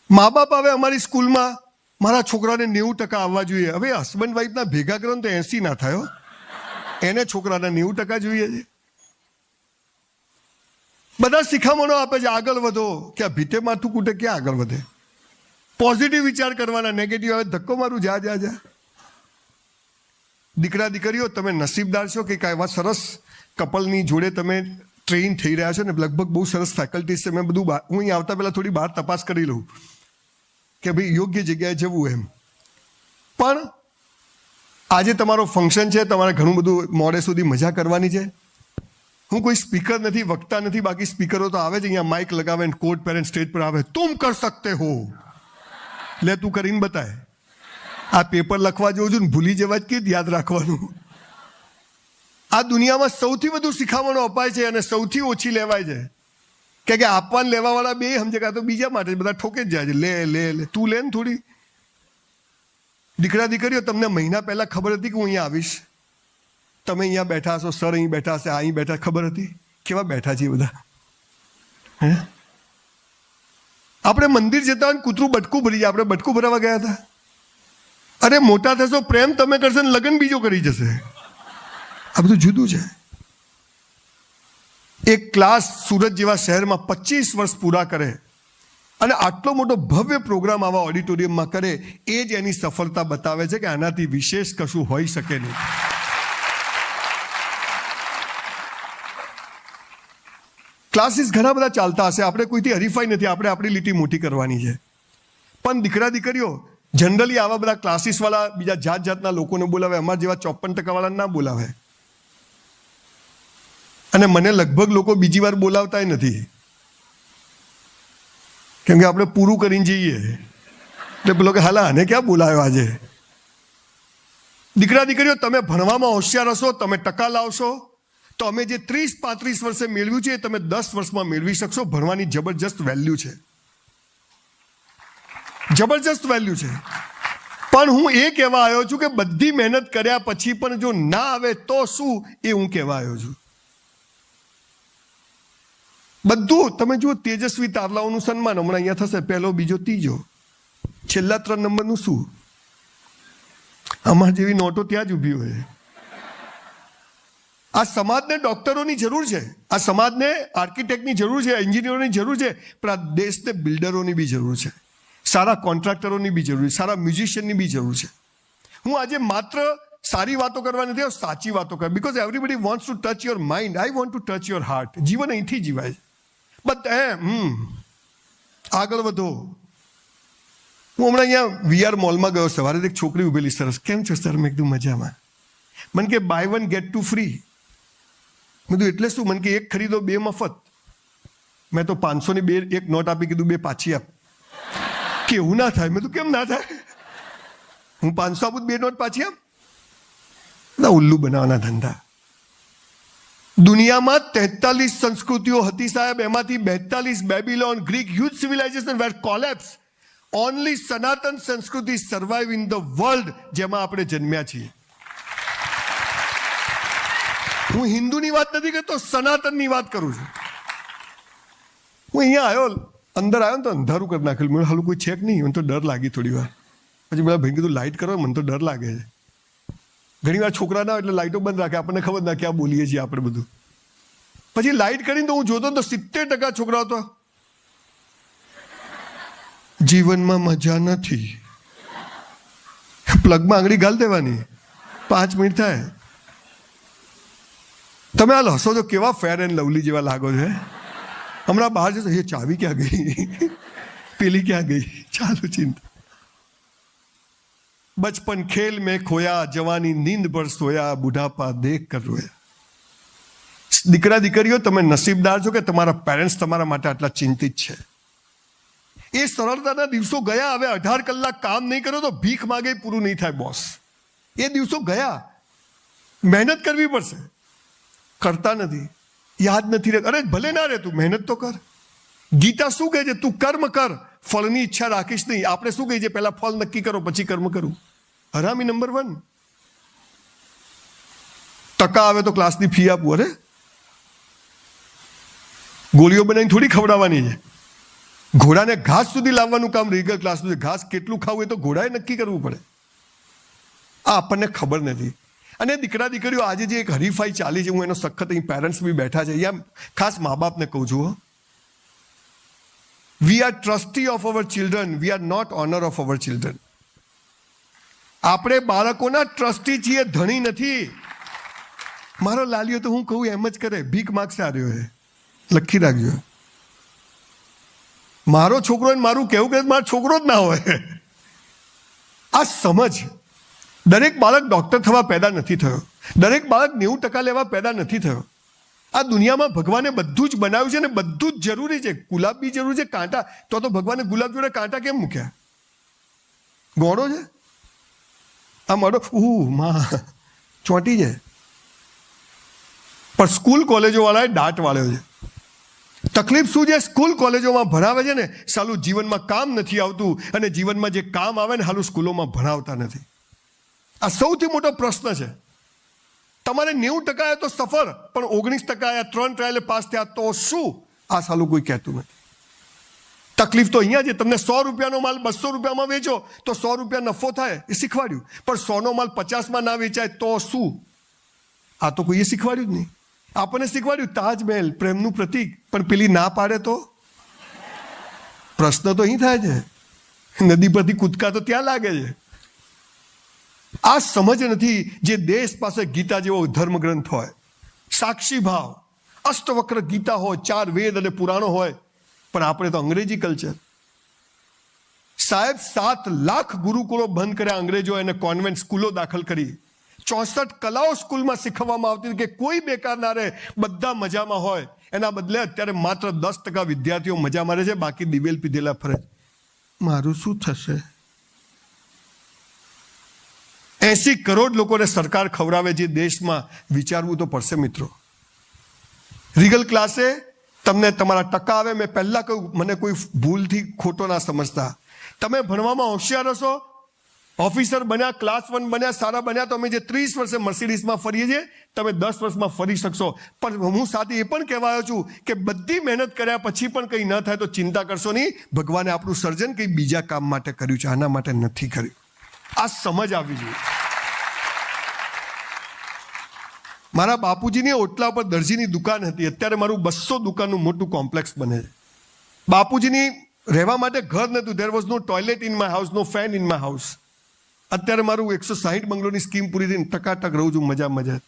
મા બાપ હવે અમારી સ્કૂલમાં મારા છોકરાને 90% આવવા જોઈએ. હવે હસબન્ડ વાઈફના ભેગા કરો તો 80 ના થાય, એને છોકરાના 90% જોઈએ છે. બધા શિખામણો આપે છે, આગળ વધો. કે આ ભીતે માથું કૂટે ક્યાં આગળ વધે? પોઝિટિવ વિચાર કરવાના, નેગેટિવ આવે ધક્કો મારું, જા જા જા. દીકરા દીકરીઓ, તમે નસીબદાર છો કે એવા સરસ કપલની જોડે તમે ટ્રેન થઈ રહ્યા છો ને. લગભગ બહુ સરસ ફેકલ્ટીઝ છે. મેં બધું હું અહીં આવતા પહેલાં થોડી બહાર તપાસ કરી લઉં કે ભાઈ યોગ્ય જગ્યાએ જવું એમ. પણ આજે તમારો ફંક્શન છે, તમારે ઘણું બધું મોડે સુધી મજા કરવાની છે. હું કોઈ સ્પીકર નથી, વક્તા નથી. બાકી સ્પીકરો તો આવે છે અહીંયા, માઇક લગાવે, કોટ પહેરે, સ્ટેજ પર આવે, તુમ કર સકતે હો, લે તું કરીને બતાય. આ પેપર લખવા જવું છું ને ભૂલી જવા જ કે યાદ રાખવાનું. આ દુનિયામાં સૌથી વધુ શિખામણો અપાય છે અને સૌથી ઓછી લેવાય છે. કે આપવાને લેવાવાળા બે સમજે કાં તો બીજા માટે બધા ઠોકે જ જાય છે. લે લે લે, તું લે ને થોડી. દીકરા દીકરીઓ, તમને મહિના પહેલા ખબર હતી કે હું અહીંયા આવીશ? તમે અહીંયા બેઠા હશો, સર અહીં બેઠા હશે, અહીં બેઠા, ખબર હતી? કેવા બેઠા છીએ બધા? હે, આપણે મંદિર જતા હોય કૂતરું બટકું ભરી જાય, આપણે બટકું ભરાવા ગયા હતા. અરે મોટા થશો, પ્રેમ તમે કરશો ને લગ્ન બીજો કરી જશે. આ બધું જુદું છે. એક ક્લાસ સુરત જેવા શહેરમાં 25 વર્ષ પૂરા કરે અને આટલો મોટો ભવ્ય પ્રોગ્રામ આવા ઓડિટોરિયમમાં કરે, એ જ એની સફળતા બતાવે છે કે આનાથી વિશેષ કશું હોઈ શકે નહીં. ક્લાસીસ ઘણા બધા ચાલતા હશે, આપણે કોઈથી હરીફાઈ નથી, આપણે આપણી લીટી મોટી કરવાની છે. પણ દીકરા દીકરીઓ, જનરલી આવા બધા ક્લાસીસ વાળા બીજા જાત જાતના લોકોને બોલાવે, અમારા જેવા 54% વાળાને ના બોલાવે. અને મને લગભગ લોકો બીજી વાર બોલાવતા નથી, કેમ કે આપણે પૂરું કરીને જઈએ એટલે પેલો કે હાલા આને ક્યાં બોલાવ્યો આજે. દીકરા દીકરીઓ, તમે ભણવામાં હોશિયાર હશો, તમે ટકા લાવશો તો અમે જે 30-35 વર્ષે મેળવ્યું છે એ તમે 10 વર્ષમાં મેળવી શકશો. ભણવાની જબરજસ્ત વેલ્યુ છે, જબરજસ્ત વેલ્યુ છે. પણ હું એ કહેવા આવ્યો છું કે બધી મહેનત કર્યા પછી પણ જો ના આવે તો શું, એ હું કહેવા આવ્યો છું. બધું તમે જુઓ, તેજસ્વી તારલાઓનું સન્માન હમણાં અહીંયા થશે, પહેલો, બીજો, ત્રીજો, છેલ્લા 3 નંબરનું શું? અમાર જેવી નોટો ત્યાં જ ઊભી હોય. આ સમાજને ડોક્ટરોની જરૂર છે, આ સમાજને આર્કિટેક્ટની જરૂર છે, એન્જિનિયરોની જરૂર છે, પણ આ દેશને બિલ્ડરોની બી જરૂર છે, સારા કોન્ટ્રાક્ટરોની બી જરૂર છે, સારા મ્યુઝિશિયનની બી જરૂર છે. હું આજે માત્ર સારી વાતો કરવા નથી, સાચી વાતો કર. Because everybody wants to touch your mind, I want to touch your heart. જીવન અહીંથી જીવાય. આગળ વધો. હું હમણાં અહીંયા VR મોલમાં ગયો, સવારે એક છોકરી ઉભેલી, સરસ, કેમ છો સર? મેં કીધું મજામાં. મને કે બાય 1 get 2 ફ્રી. મેં કીધું એટલે શું? મને કે 1 ખરીદો 2 મફત. મેં તો 500 ની 1 નોટ આપી, કીધું 2 પાછી આપ. કેવું ના થાય? મેં તો કેમ ના થાય? હું 500 આપું, 2 નોટ પાછી આપ. ના, ઉલ્લુ બનાવવાના ધંધા. દુનિયામાં 43 સંસ્કૃતિઓ હતી સાહેબ, એમાંથી 42 બેબીલોન, ગ્રીક, હ્યુજ સિવિલાઇઝેશન વેર કોલેપ્સ. ઓનલી સનાતન સંસ્કૃતિ સર્વાઈવ ઇન ધ વર્લ્ડ, જેમાં આપણે જન્મ્યા છીએ. હું હિન્દુની વાત નથી કરતો, સનાતનની વાત કરું છું. હું અહીંયા આવ્યો, અંદર આવ્યો ને તો અંધારું કરી નાખેલું. મને હાલું કોઈ છે કે નહીં, મને તો ડર લાગી થોડી વાર. પછી મેં ભાઈ કીધું લાઇટ કરો, મને તો ડર લાગે છે. ઘણી વાર છોકરા ના એટલે લાઇટો બંધ રાખે, આપણને ખબર ના ક્યાં બોલીએ છીએ આપણે બધું. પછી લાઇટ કરીને તો હું જોતો તો 70% છોકરાઓ તો જીવનમાં મજા નથી. પ્લગમાં આંગળી ગાલ દેવાની, 5 મિનિટ થાય. તમે હાલ હસો તો કેવા ફેર એન્ડ લવલી જેવા લાગો છો. હમણાં બહાર જશો, એ ચાવી ક્યાં ગઈ, પેલી ક્યાં ગઈ, ચાલો ચિંતા. બચપન ખેલ મેં ખોયા, જવાની નીંદ પર સોયા, બુઢાપા દેખ કર રોયા. દીકરા દીકરીઓ, તમે નસીબદાર છો કે તમારા પેરેન્ટ્સ તમારા માટે આટલા ચિંતિત છે. એ સરળતાના દિવસો ગયા. હવે 18 કલાક કામ નહીં કરો તો ભીખ માગે પૂરું નહીં થાય બોસ. એ દિવસો ગયા. મહેનત કરવી પડશે, કરતા નથી, યાદ નથી રહેતું. અરે ભલે ના રહે, તું મહેનત તો કર. ગીતા શું કહે છે? તું કર્મ કર, ફળની ઈચ્છા રાખીશ નહીં. આપણે શું કહીએ છીએ? પહેલા ફળ નક્કી કરો પછી કર્મ કરું. હરામી નંબર 1. ટકા આવે તો ક્લાસની ફી આપવું. અરે ગોળીઓ બનાવીને થોડી ખવડાવવાની છે. ઘોડાને ઘાસ સુધી લાવવાનું કામ રીગલ ક્લાસનું છે. ઘાસ કેટલું ખાવું એ તો ઘોડાએ નક્કી કરવું પડે. આ આપણને ખબર નથી. અને દીકરા દીકરીઓ આજે જે એક હરીફાઈ ચાલી છે, હું એનો સખત અહીં પેરેન્ટ્સ બી બેઠા છે, અહીંયા ખાસ મા બાપને કહું છું, we are trustee of our children, we are not owner of our children. આપણે બાળકોના ટ્રસ્ટી છીએ, ધણી નથી. મારો લાલિયો તો હું કહું એમ જ કરે, ભીખ માગશે આ રહ્યો છે, લખી રાખજો. મારો છોકરો મારું કેવું કે મારો છોકરો જ ના હોય. આ સમજ. દરેક બાળક ડોક્ટર થવા પેદા નથી થયો, દરેક બાળક 90% લેવા પેદા નથી થયો. આ દુનિયામાં ભગવાને બધું જ બનાવ્યું છે ને બધું જ જરૂરી છે. ગુલાબ બી જરૂરી છે, કાંટા, તો ભગવાને ગુલાબ જોડે કાંટા કેમ મૂક્યા? ગોળો છે આ મારો માં ચોંટી જાય. પણ સ્કૂલ કોલેજો વાળાએ દાટ વાળ્યો છે. તકલીફ શું છે? સ્કૂલ કોલેજોમાં ભણાવે છે ને સાલું જીવનમાં કામ નથી આવતું, અને જીવનમાં જે કામ આવે ને હાલું સ્કૂલોમાં ભણાવતા નથી. આ સૌથી મોટો પ્રશ્ન છે. તમારે 90% આવ્યા તો સફળ, પણ 19% આવ્યા, 3 ટ્રાયલે પાસ થયા તો શું? આ સાલું કોઈ કહેતું નથી. તકલીફ તો અહીંયા છે. તમને 100 રૂપિયાનો માલ 200 રૂપિયામાં વેચો તો 100 રૂપિયા નફો થાય, એ શીખવાડ્યું. પણ 100નો માલ 50માં ના વેચાય તો શું? આ તો કોઈએ શીખવાડ્યું જ નહીં. આપણને શીખવાડ્યું તાજમહેલ પ્રેમનું પ્રતીક, પણ પેલી ના પાડે તો પ્રશ્ન તો અહીં થાય છે. નદી પરથી કૂદકા તો ત્યાં લાગે છે. આ સમજ નથી. જે દેશ પાસે ગીતા જેવો ધર્મગ્રંથ હોય, સાક્ષી ભાવ, અષ્ટવક્ર ગીતા હોય, 4 વેદ અને પુરાણો હોય, પણ આપણે તો અંગ્રેજી કલ્ચર. સાહેબ 7 લાખ ગુરુકુળો બંધ કર્યા અંગ્રેજો, એને કોન્વેન્ટ સ્કૂલો દાખલ કરી. 64 કલાઓ સ્કૂલમાં શીખવવામાં આવતી કે કોઈ બેકાર ના રહે, બધા મજામાં હોય. એના બદલે અત્યારે માત્ર 10% વિદ્યાર્થીઓ મજા મારે છે, બાકી દિવેલ પીધેલા ફરે. મારું શું થશે? 80 કરોડ લોકોને સરકાર ખવડાવે જે દેશમાં, વિચારવું તો પડશે મિત્રો. રીગલ ક્લાસે તમને તમારા ટકા આવે. મેં પહેલા કહ્યું, મને કોઈ ભૂલથી ખોટો ના સમજતા. તમે ભણવામાં હોશિયાર હશો, ઓફિસર બન્યા, ક્લાસ 1 બન્યા, સારા બન્યા, તો અમે જે 30 વર્ષે મર્સિડીઝમાં ફરીએ છીએ, તમે 10 વર્ષમાં ફરી શકશો. પણ હું સાથે એ પણ કહેવાયો છું કે બધી મહેનત કર્યા પછી પણ કંઈ ન થાય તો ચિંતા કરશો નહીં. ભગવાને આપણું સર્જન કંઈ બીજા કામ માટે કર્યું છે, આના માટે નથી કર્યું. આ સમજ આવવી જોઈએ. મારા બાપુજીની ઓટલા પર દરજીની દુકાન હતી. અત્યારે મારું 200 દુકાનનું મોટું કોમ્પ્લેક્સ બને છે. બાપુજીની રહેવા માટે ઘર નહોતું. There was no toilet in my house, no fan in my house. અત્યારે મારું 160 બંગલોની સ્કીમ પૂરી થઈને ટકાટક રહું છું, મજા.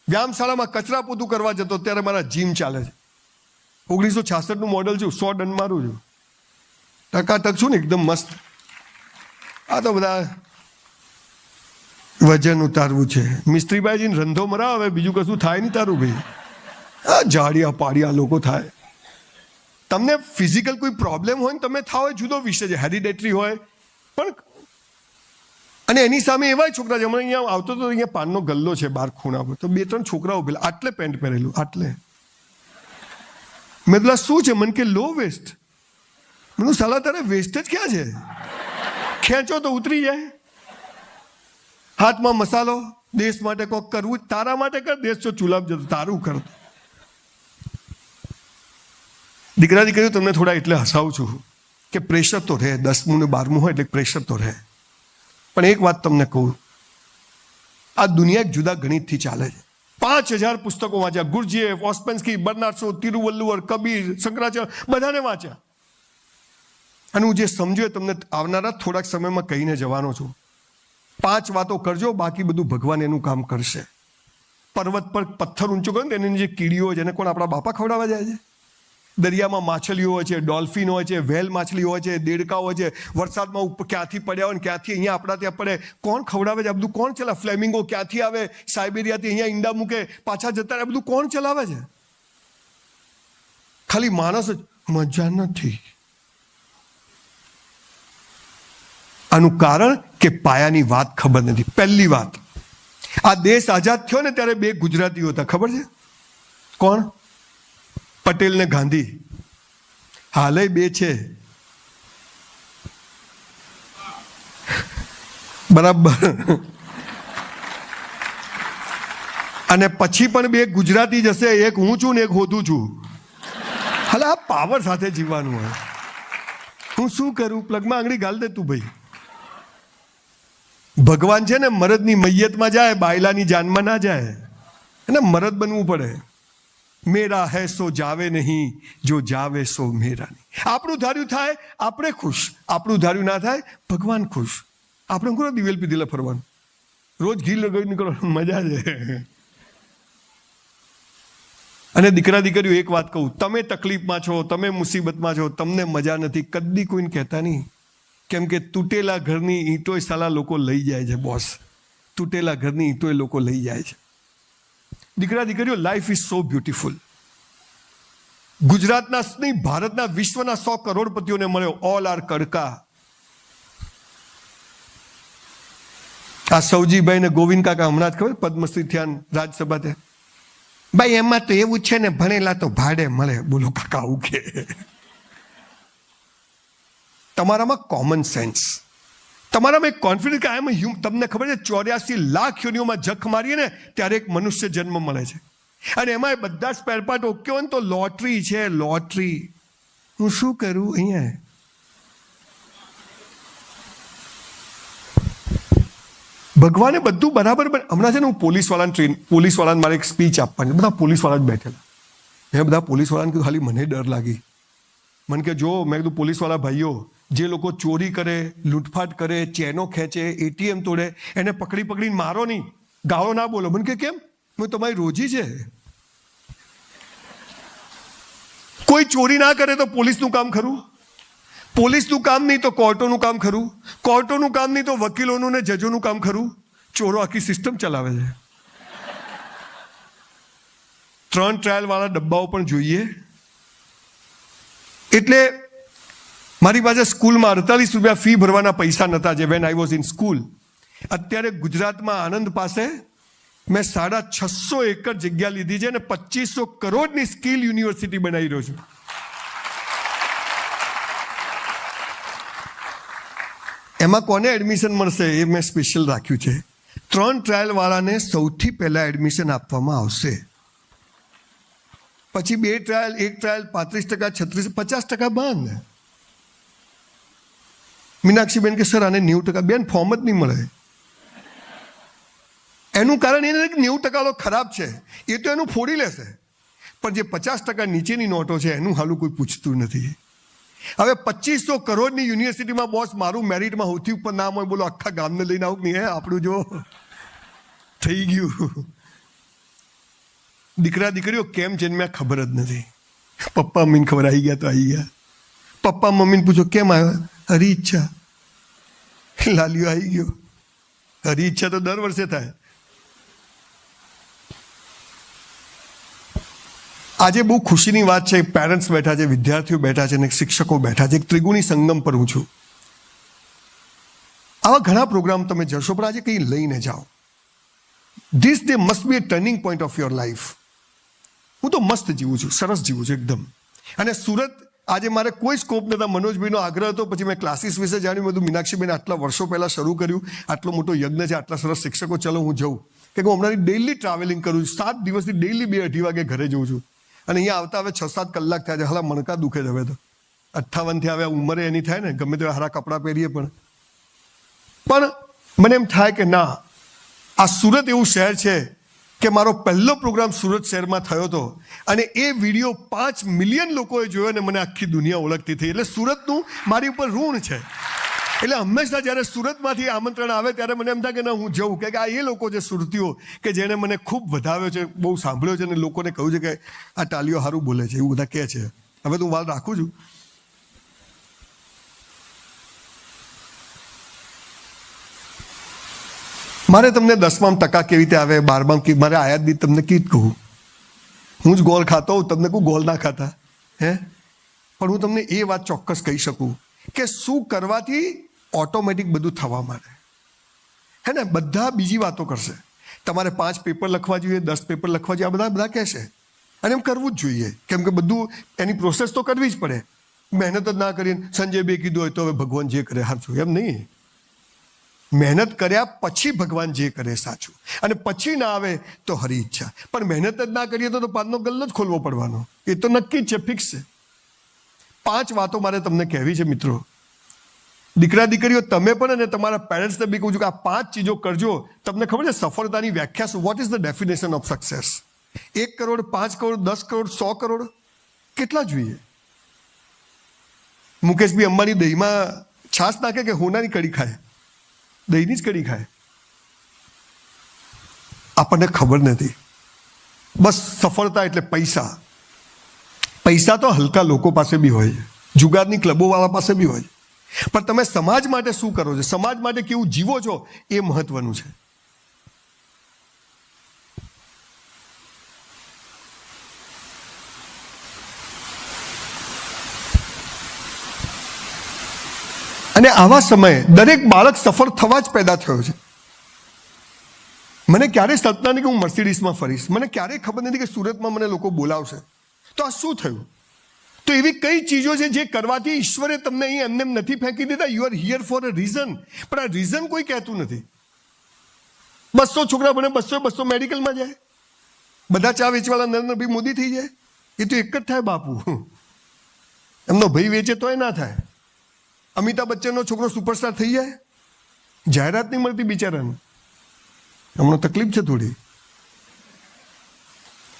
વ્યાયામશાળામાં કચરા પોતું કરવા જતો, અત્યારે મારા જીમ ચાલે છે. 1966નું મોડલ છું, 100 ડન મારું છું, ટકાટક છું ને એકદમ મસ્ત. આ તો બધા વજન ઉતારવું છે. મિસ્ત્રીભાઈજીને રંધો મરાવે, હવે બીજું કશું થાય નહીં તારું ભાઈ. આ જાડિયા પાડિયા લોકો થાય. તમને ફિઝિકલ કોઈ પ્રોબ્લેમ હોય ને તમે થાવ, એ જુદો વિષય છે, હેરિડેટરી હોય. પણ અને એની સામે એવા છોકરા છે. હમણાં અહીંયા આવતો તો અહીંયા પાનનો ગલ્લો છે બહાર ખૂણા પર, તો 2-3 છોકરાઓ પેલા આટલે પેન્ટ પહેરેલું, આટલે. મેં પેલા શું છે? મને કે લો વેસ્ટ. મેં સાલા તારે વેસ્ટ જ ક્યાં છે? ખેંચો તો ઉતરી જાય. હાથમાં મસાલો, દેશ માટે કોક કરવું, તારા માટે કર, દેશ જો ચૂલામાં જતો તારું કર. દીકરા દીકરીઓ તમને થોડા એટલે હસાવું છું કે પ્રેશર તો રહે, 10મું ને 12મું હોય એટલે પ્રેશર તો રહે. પણ એક વાત તમને કહું, આ દુનિયા એક જુદા ગણિતથી ચાલે છે. 5000 પુસ્તકો વાંચ્યા. ગુરજીએફ, ઓસ્પેન્સ્કી, બર્નાર્ડ શો, તિરુવલ્લુવર, કબીર, શંકરાચાર્ય, બધાને વાંચ્યા. અને હું જે સમજ્યો તમને આવનારા થોડાક સમયમાં કહીને જવાનો છું. 5 વાતો કરજો, બાકી બધું ભગવાન એનું કામ કરશે. પર્વત પર પથ્થર ઊંચો કરો ને એની જે કીડીઓ જેને કોણ આપણા બાપા ખવડાવવા જાય છે. દરિયામાં માછલીઓ હોય છે, ડોલ્ફિન હોય છે, વ્હેલ માછલી હોય છે, દેડકા હોય છે. વરસાદમાં ઉપર ક્યાંથી પડ્યા હોય ને ક્યાંથી અહીંયા આપણા ત્યાં પડે, કોણ ખવડાવે છે? આ બધું કોણ ચલાવે? ફ્લેમિંગો ક્યાંથી આવે, સાયબેરિયાથી અહીંયા ઈંડા મૂકે, પાછા જતા રહે, બધું કોણ ચલાવે છે? ખાલી માણસ જ. મજા નથી. આનું કારણ કે પાયાની વાત ખબર નથી. પહેલી વાત, આ દેશ આઝાદ થયો ને ત્યારે 2 ગુજરાતીઓ હતા, ખબર છે? કોણ? પટેલ ને ગાંધી. હાલે 2 છે, બરાબર. અને પછી પણ 2 ગુજરાતી જશે, એક હું છું ને એક હોતું છું. હાલે આ પાવર સાથે જીવવાનું હોય. હું શું કરું? પ્લગમાં આંગળી ગાલ દે તું ભાઈ. ભગવાન છે ને મરદની મૈયતમાં જાય, બાયલાની જાનમાં ના જાય. એને મરદ બનવું પડે. મેરા હૈ સો જાવે નહીં, જો જાવે સો મેરા નહીં. આપણું ધાર્યું થાય આપણે ખુશ, આપણું ધાર્યું ના થાય ભગવાન ખુશ. આપણે કરો દિવેલ પીધેલા ફરવાનું, રોજ ઘી લગાવી નીકળવાનું, મજા છે. અને દીકરા દીકરીઓ એક વાત કહું, તમે તકલીફમાં છો, તમે મુસીબતમાં છો, તમને મજા નથી, કદી કોઈને કહેતા નહીં. કેમ કે તૂટેલા ઘરની ઈંટોય સાલા લોકો લઈ જાય છે બોસ. તૂટેલા ઘરની ઈંટોય લોકો લઈ જાય છે. દીકરા દીકરીઓ, લાઈફ ઇઝ સો બ્યુટીફુલ. ગુજરાતના નહીં, ભારતના, વિશ્વના 100 કરોડપતિઓને મળ્યો, ઓલ આર કડકા. આ સૌજીભાઈ ને ગોવિંદ કાકા હમણાં જ ખબર પદ્મશ્રી થયા રાજ્યસભા તે. ભાઈ એમાં તો એવું છે ને, ભણેલા તો ભાડે મળે. બોલો કાકા આવું કે? તમારામાં કોમન સેન્સ, તમારામાં એક કોન્ફિડન્સ કે આમ તમને ખબર છે 84 લાખ યોનિઓમાં જખ મારીએ ને ત્યારે એક મનુષ્ય જન્મ મળે છે. અને એમાં બધા સ્પેર પાર્ટ ઓકે હોય ને તો લોટરી છે, લોટરી. હું શું કરું અહીંયા? ભગવાને બધું બરાબર. હમણાં છે ને હું પોલીસવાળાને મારે એક સ્પીચ આપવાની, બધા પોલીસવાળા જ બેઠેલા. મેં બધા પોલીસવાળાને કીધું, ખાલી મને ડર લાગી. મને કે જો, મેં કીધું પોલીસવાળા ભાઈઓ, જે લોકો ચોરી કરે, લૂંટફાટ કરે, ચેનો ખેંચે, એટીએમ તોડે, એને પકડી પકડીને મારો નહીં, ગાળો ના બોલો. મને કે કેમ? હું તમારી રોજી છે. કોઈ ચોરી ના કરે તો પોલીસનું કામ ખરું? પોલીસનું કામ નહીં તો કોર્ટોનું કામ ખરું? કોર્ટોનું કામ નહીં તો વકીલોનું ને જજોનું કામ ખરું? ચોરો આખી સિસ્ટમ ચલાવે છે. 3 ટ્રાયલ વાળા ડબ્બાઓ પણ જોઈએ. એટલે મારી પાસે સ્કૂલમાં 48 રૂપિયા ફી ભરવાના પૈસા નહોતા, જે when I was in school. અત્યારે ગુજરાતમાં આણંદ પાસે મેં 650 એકર જગ્યા લીધી છે અને 2500 કરોડની સ્કિલ યુનિવર્સિટી બનાવી રહ્યો છું. એમાં કોને એડમિશન મળશે એ મેં સ્પેશિયલ રાખ્યું છે. 3 ટ્રાયલ વાળાને સૌથી પહેલા એડમિશન આપવામાં આવશે. પછી 2 ટ્રાયલ, 1 ટ્રાયલ 35%, 36%, 50% બંધ. મીનાક્ષીબેન કે સર આને 90%. બેન ફોર્મ જ નહીં મળે. એનું કારણ એ નથી કે 90% ખરાબ છે, એ તો એનું ફોડી લેશે. પણ જે 50% નીચેની નોટો છે એનું હાલું કોઈ પૂછતું નથી. હવે 2500 કરોડની યુનિવર્સિટીમાં બોસ મારું મેરિટમાં સૌથી ઉપર નામ હોય, બોલો આખા ગામને લઈને આવું નહીં? આપણું જો થઈ ગયું. દીકરા દીકરીઓ કેમ જન્મ્યા ખબર જ નથી. પપ્પા મમ્મીને ખબર આવી ગયા તો આવી ગયા. પપ્પા મમ્મીને પૂછો કેમ આવ્યા? હરી ઈચ્છા. લાલીઓ આવી ગયો. હરી ઈચ્છા તો દર વર્ષે થાય. આજે બહુ ખુશીની વાત છે. પેરેન્ટ્સ બેઠા છે, વિદ્યાર્થીઓ બેઠા છે અને શિક્ષકો બેઠા છે. એક ત્રિગુણી સંગમ પર હું છું. આવા ઘણા પ્રોગ્રામ તમે જશો, પણ આજે કંઈ લઈને જાઓ. This day must be a turning point of your life. હું તો મસ્ત જીવું છું, સરસ જીવું છું એકદમ. અને સુરત આજે મારે કોઈ સ્કોપ નહોતા. મનોજભાઈનો આગ્રહ હતો, પછી મેં ક્લાસીસ વિશે જાણ્યું બધું. મીનાક્ષીબેન આટલા વર્ષો પહેલાં શરૂ કર્યું, આટલો મોટો યજ્ઞ છે, આટલા સરસ શિક્ષકો, ચલો હું જઉં. કે હું હમણાં ડેઇલી ટ્રાવેલિંગ કરું છું. 7 દિવસથી ડેઇલી 2-2:30 વાગે ઘરે જઉં છું. અને અહીંયા આવતા હવે 6-7 કલાક થયા છે. હાલા મણકા દુખે છે હવે તો. 58 થી હવે ઉંમરે એની થાય ને, ગમે તે હારા કપડાં પહેરીએ પણ મને એમ થાય કે ના, આ સુરત એવું શહેર છે કે મારો પહેલો પ્રોગ્રામ સુરત શહેરમાં થયો હતો અને એ વિડીયો 5 મિલિયન લોકોએ જોયો અને મને આખી દુનિયા ઓળખતી થઈ. એટલે સુરતનું મારી ઉપર ઋણ છે. એટલે હંમેશા જ્યારે સુરતમાંથી આમંત્રણ આવે ત્યારે મને એમ થાય કે ના, હું જઉં. કે આ એ લોકો છે સુરતીઓ કે જેણે મને ખૂબ વધાવ્યો છે, બહુ સાંભળ્યો છે અને લોકોને કહ્યું છે કે આ ટાલીઓ સારું બોલે છે, એવું બધા કહે છે. હવે તો હું વાલ રાખું છું. મારે તમને 10માં ટકા કેવી રીતે આવે, 12માં મારે આયાત બી તમને કીધ કહું. હું જ ગોળ ખાતો હોઉં, તમને કોઈ ગોળ ના ખાતા હે. પણ હું તમને એ વાત ચોક્કસ કહી શકું કે શું કરવાથી ઓટોમેટિક બધું થવા માંડે હે ને. બધા બીજી વાતો કરશે. તમારે 5 પેપર લખવા જોઈએ, 10 પેપર લખવા જોઈએ, આ બધા કહેશે. અને એમ કરવું જ જોઈએ, કેમ કે બધું એની પ્રોસેસ તો કરવી જ પડે. મહેનત જ ના કરીને સંજયભાઈ કીધું હોય તો હવે ભગવાન જે કરે સાચું, એમ નહીં. મહેનત કર્યા પછી ભગવાન જે કરે સાચું, અને પછી ના આવે તો હરી ઈચ્છા. પણ મહેનત જ ના કરીએ તો 5નો ગલ્લો જ ખોલવો પડવાનો, એ તો નક્કી જ છે, ફિક્સ છે. 5 વાતો મારે તમને કહેવી છે મિત્રો. દીકરા દીકરીઓ તમે પણ અને તમારા પેરેન્ટ્સને બી કહું છું કે આ 5 ચીજો કરજો. તમને ખબર છે સફળતાની વ્યાખ્યા શું? What is the definition of success? 1 crore, 5 crore, 10 crore, 100 crore કેટલા જોઈએ? મુકેશભાઈ અંબાણી દહીંમાં છાશ નાખે કે હોનાની કઢી ખાય? દહીંની જ કઢી ખાય. આપણને ખબર નથી. બસ સફળતા એટલે પૈસા. પૈસા તો હલકા લોકો પાસે બી હોય, જુગારની ક્લબો વાળા પાસે બી હોય, પણ તમે સમાજ માટે શું કરો છો, સમાજ માટે કેવું જીવો છો, એ મહત્વનું છે. અને આવા સમયે દરેક બાળક સફળ થવા જ પેદા થયો છે. મને ક્યારેય કલ્પના નહીં કે હું મર્સિડીઝમાં ફરીશ. મને ક્યારેય ખબર નથી કે સુરતમાં મને લોકો બોલાવશે. તો આ શું થયું? તો એવી કઈ ચીજો છે જે કરવાથી ઈશ્વરે તમને અહીં એમને નથી ફેંકી દીધા? You are here for a reason. પણ આ રીઝન કોઈ કહેતું નથી. 200 છોકરા ભણે, 200 મેડિકલમાં જાય, બધા ચા વેચવાળા નરેન્દ્રભાઈ મોદી થઈ જાય. એ તો એક જ થાય બાપુ. એમનો ભાઈ વેચે તોય ના થાય. અમિતાભ બચ્ચનનો છોકરો સુપરસ્ટાર થઈ જાય, જાહેરાત નહીં મળતી બિચારાને. હમણાં તકલીફ છે થોડી.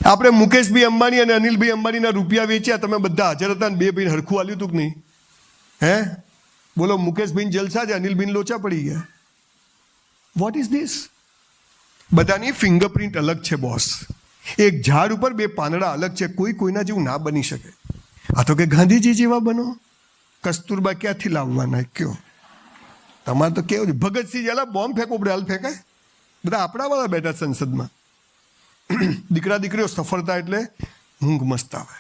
આપણે મુકેશભાઈ અંબાણી અને અનિલભાઈ અંબાણીના રૂપિયા વેચ્યા, તમે બધા હાજર હતા ને 2 ભાઈ હરખું આલ્યું હતું કે નહીં? હે બોલો, મુકેશભાઈ જલસા છે, અનિલભાઈ લોચા પડી ગયા. What is this? બધાની ફિંગરપ્રિન્ટ અલગ છે બોસ. એક ઝાડ ઉપર 2 પાંદડા અલગ છે. કોઈ કોઈના જેવું ના બની શકે. આ તો કે ગાંધીજી જેવા બનો. કસ્તુરબા ક્યાંથી લાવવાના કયો? તમારે તો કેવું છે, ભગતસિંહ જેલા બોમ્બ ફેંકો પડે, હાલ ફેંકાય. બધા આપણા વાળા બેઠા સંસદમાં. દીકરા દીકરીઓ સફળતા એટલે ઊંઘ મસ્ત આવે.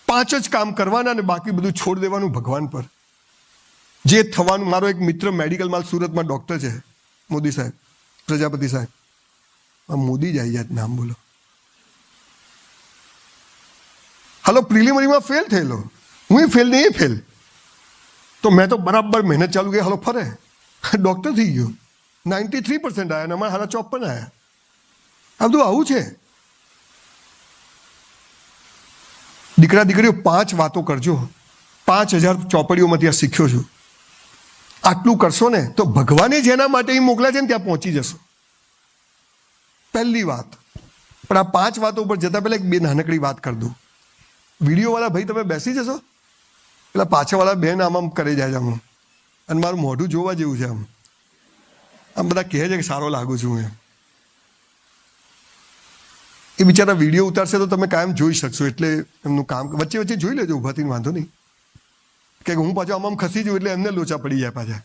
5 જ કામ કરવાના અને બાકી બધું છોડ દેવાનું ભગવાન પર. જે થવાનું. મારો એક મિત્ર મેડિકલમાં સુરતમાં ડોક્ટર છે, મોદી સાહેબ, પ્રજાપતિ સાહેબ. મોદી જ આવી જાય નામ બોલો. હાલો, પ્રિલિમરીમાં ફેલ થયેલો, હું ફેલ નહીં, એ ફેલ. તો મેં તો બરાબર મહેનત ચાલુ કરી. હાલો ફરે ડોક્ટર થઈ ગયો. 93% આવ્યા અને અમારા હારા 54 આવ્યા. આ બધું આવું છે. દીકરા દીકરીઓ 5 વાતો કરજો. 5000 ચોપડીઓમાંથી આ શીખ્યો છું. આટલું કરશો ને તો ભગવાને જેના માટે એ મોકલ્યા છે ને ત્યાં પહોંચી જશો. પહેલી વાત. પણ આ 5 વાતો ઉપર જતા પહેલા એક 2 નાનકડી વાત કરી દઉં. વિડીયોવાળા ભાઈ તમે બેસી જશો? પેલા પાછળવાળા બેન આમ કરી જાય છે આમ, અને મારું મોઢું જોવા જેવું છે. આમ બધા કહે છે કે સારો લાગુ છું એમ. એ બિચારા વિડીયો ઉતારશે તો તમે કાયમ જોઈ શકશો. એટલે એમનું કામ વચ્ચે વચ્ચે જોઈ લેજો, ઉભાથી વાંધો નહીં. કે હું પાછો આમ ખસી જઉં એટલે એમને લોચા પડી જાય પાછા.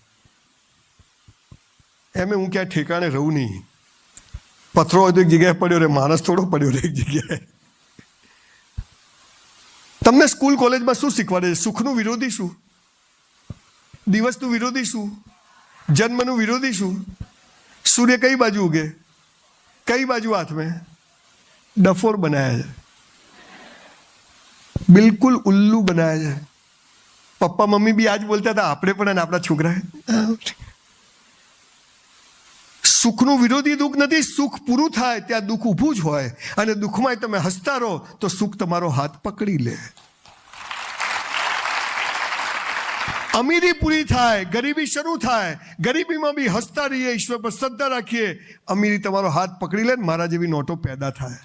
એમ હું ક્યાંય ઠેકાણે રહું નહીં. પથરો હોય તો એક જગ્યાએ પડ્યો રહે, માણસ થોડો પડ્યો રહે એક જગ્યાએ. તમને સ્કૂલ કોલેજમાં શું શીખવાડે છે? સુખનું વિરોધી શું? દિવસનું વિરોધી શું? જન્મનું વિરોધી શું? સૂર્ય કઈ બાજુ ઉગે, કઈ બાજુ હાથમાં? ડફોર બનાયા છે, બિલકુલ ઉલ્લુ બનાયા છે. પપ્પા મમ્મી બી આજ બોલતા હતા, આપણે પણ અને આપણા છોકરા. સુખનું વિરોધી દુઃખ નથી. સુખ પૂરું થાય ત્યાં દુઃખ ઊભું જ હોય, અને દુઃખમાં તમે હસતા રહો તો સુખ તમારો હાથ પકડી લે. અમીરી પૂરી થાય, ગરીબી શરૂ થાય. ગરીબીમાં બી હસતા રહીએ, ઈશ્વર પર શ્રદ્ધા રાખીએ. અમીરી તમારો હાથ પકડી લે, મારા જેવી નોટો પેદા થાય.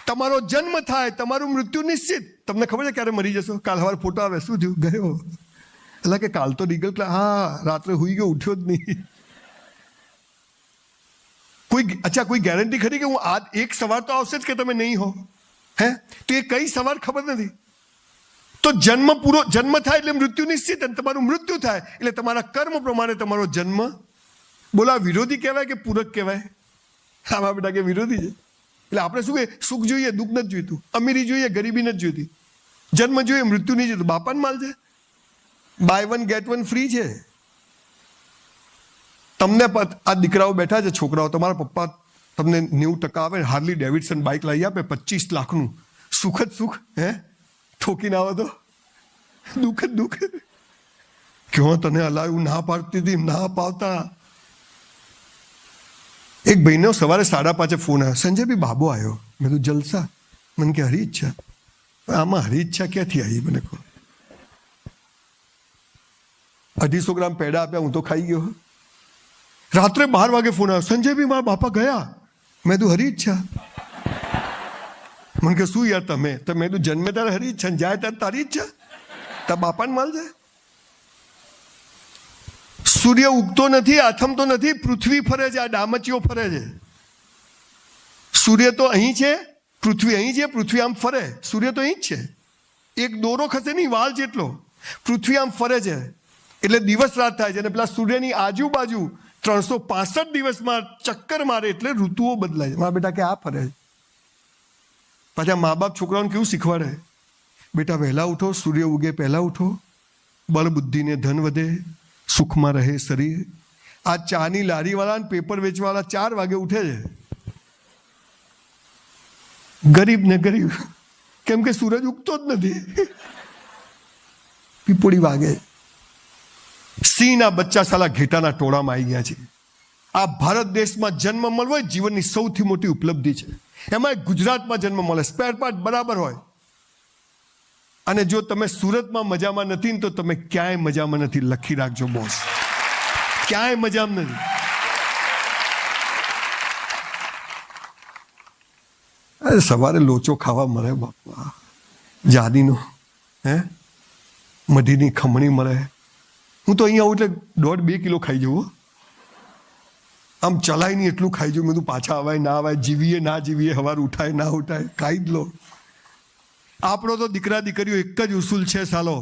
તમારો જન્મ થાય, તમારું મૃત્યુ નિશ્ચિત. તમને ખબર છે ક્યારે મરી જશો? કાલ સવારે ફોટો આવે, શું થયું, ગયો. એટલે કે કાલ તો નીકળ, હા રાત્રે હુઈ ગયો, ઉઠ્યો જ નહીં. કોઈ ગેરંટી ખરી કે હું આ એક સવાર તો આવશે જ કે તમે નહીં હો? હે, તો એ કઈ સવાર ખબર નથી. તો જન્મ થાય એટલે મૃત્યુ નિશ્ચિત, અને તમારું મૃત્યુ થાય એટલે તમારા કર્મ પ્રમાણે તમારો જન્મ. બોલા વિરોધી કહેવાય કે પૂરક કહેવાય? આમાં બેટા કે વિરોધી છે. એટલે આપણે શું કે સુખ જોઈએ, દુઃખ નથી જોઈતું. અમીરી જોઈએ, ગરીબી નથી જોઈતી. જન્મ જોઈએ, મૃત્યુ નહીં જોઈતું. બાપાને માલ છે, બાય 1 get 1 ફ્રી છે. તમને આ દીકરાઓ બેઠા છે, છોકરાઓ, તમારા પપ્પા તમને 90% આવે, હાર્લી ડેવિડસન બાઇક લાવી આપે 25 લાખનું. સુખ જ સુખ. હે, ઠોકીને આવે તો દુઃખ જ દુઃખ. ક્યાં તને હલાવ્યું, ના પાડતી હતી, ના પાવતા. એક ભાઈનો સવારે 5:30 ફોન આવ્યો, સંજયભાઈ બાબો આવ્યો. મેં કીધું જલસા. મને કે હરી ઈચ્છા. આમાં હરી ઈચ્છા ક્યાંથી આવી મને કહો? 250 ગ્રામ પેડા આપ્યા, હું તો ખાઈ ગયો. રાત્રે 12 વાગે ફોન આવ્યો, સંજયભાઈ મારા બાપા ગયા. મેં તું હરી ઈચ્છા? મને કે શું યાર તમે તો? મેં તું જન્મે તારે હરી ઈચ્છા, જાય ત્યારે તારી ઈચ્છા, તારા બાપાને માલ જાય. સૂર્ય ઉગતો નથી, આથમતો નથી, પૃથ્વી ફરે છે, આ ડામચીઓ ફરે છે. સૂર્ય તો અહીં છે, પૃથ્વી અહીં છે, પૃથ્વી આમ ફરે, સૂર્ય તો અહીં જ છે. એક દોરો ખસે નહીં વાલ જેટલો, પૃથ્વી આમ ફરે છે એટલે દિવસ રાત થાય છે. અને પેલા સૂર્યની આજુબાજુ 365 દિવસમાં ચક્કર મારે એટલે ઋતુઓ બદલાય છે. મારા બેટા કે આ ફરે છે. પાછા મા બાપ છોકરાઓને કેવું શીખવાડે, બેટા વહેલા ઉઠો, સૂર્ય ઉગે પહેલા ઉઠો, બળ બુદ્ધિને ધન વધે, સુખમાં રહે શરીર. આ ચાની લારીવાળા ને પેપર વેચવાવાળા 4 વાગે ઉઠે છે, ગરીબ ને ગરીબ, કેમ કે સૂરજ ઉગતો જ નથી. પીપોડી વાગે. સિંહના બચ્ચા સાલા ઘેટાના ટોળામાં આવી ગયા છે. આ ભારત દેશમાં જન્મ મળવો એ જીવનની સૌથી મોટી ઉપલબ્ધિ છે. એમાં ગુજરાતમાં જન્મ મળે, સ્પેર પાર્ટ બરાબર હોય. અને જો તમે સુરતમાં મજામાં નથી ને તો તમે ક્યાંય મજામાં નથી. લખી રાખજો બોસ, ક્યાંય મજામાં નથી. અરે સવારે લોચો ખાવા મળે બાપા, જાદીનો, મઢીની ખમણી મળે. હું તો અહીંયા આવું એટલે 1.5-2 કિલો ખાઈ જવું. આમ ચલાય નહીં એટલું ખાઈ જવું. મેં તું પાછા અવાય ના અવાય, જીવીએ ના જીવીએ, સવાર ઉઠાય ના ઉઠાય, ખાઈ જ લો. આપણો તો દીકરા દીકરીઓ એક જ ઉસૂલ છે સાલો,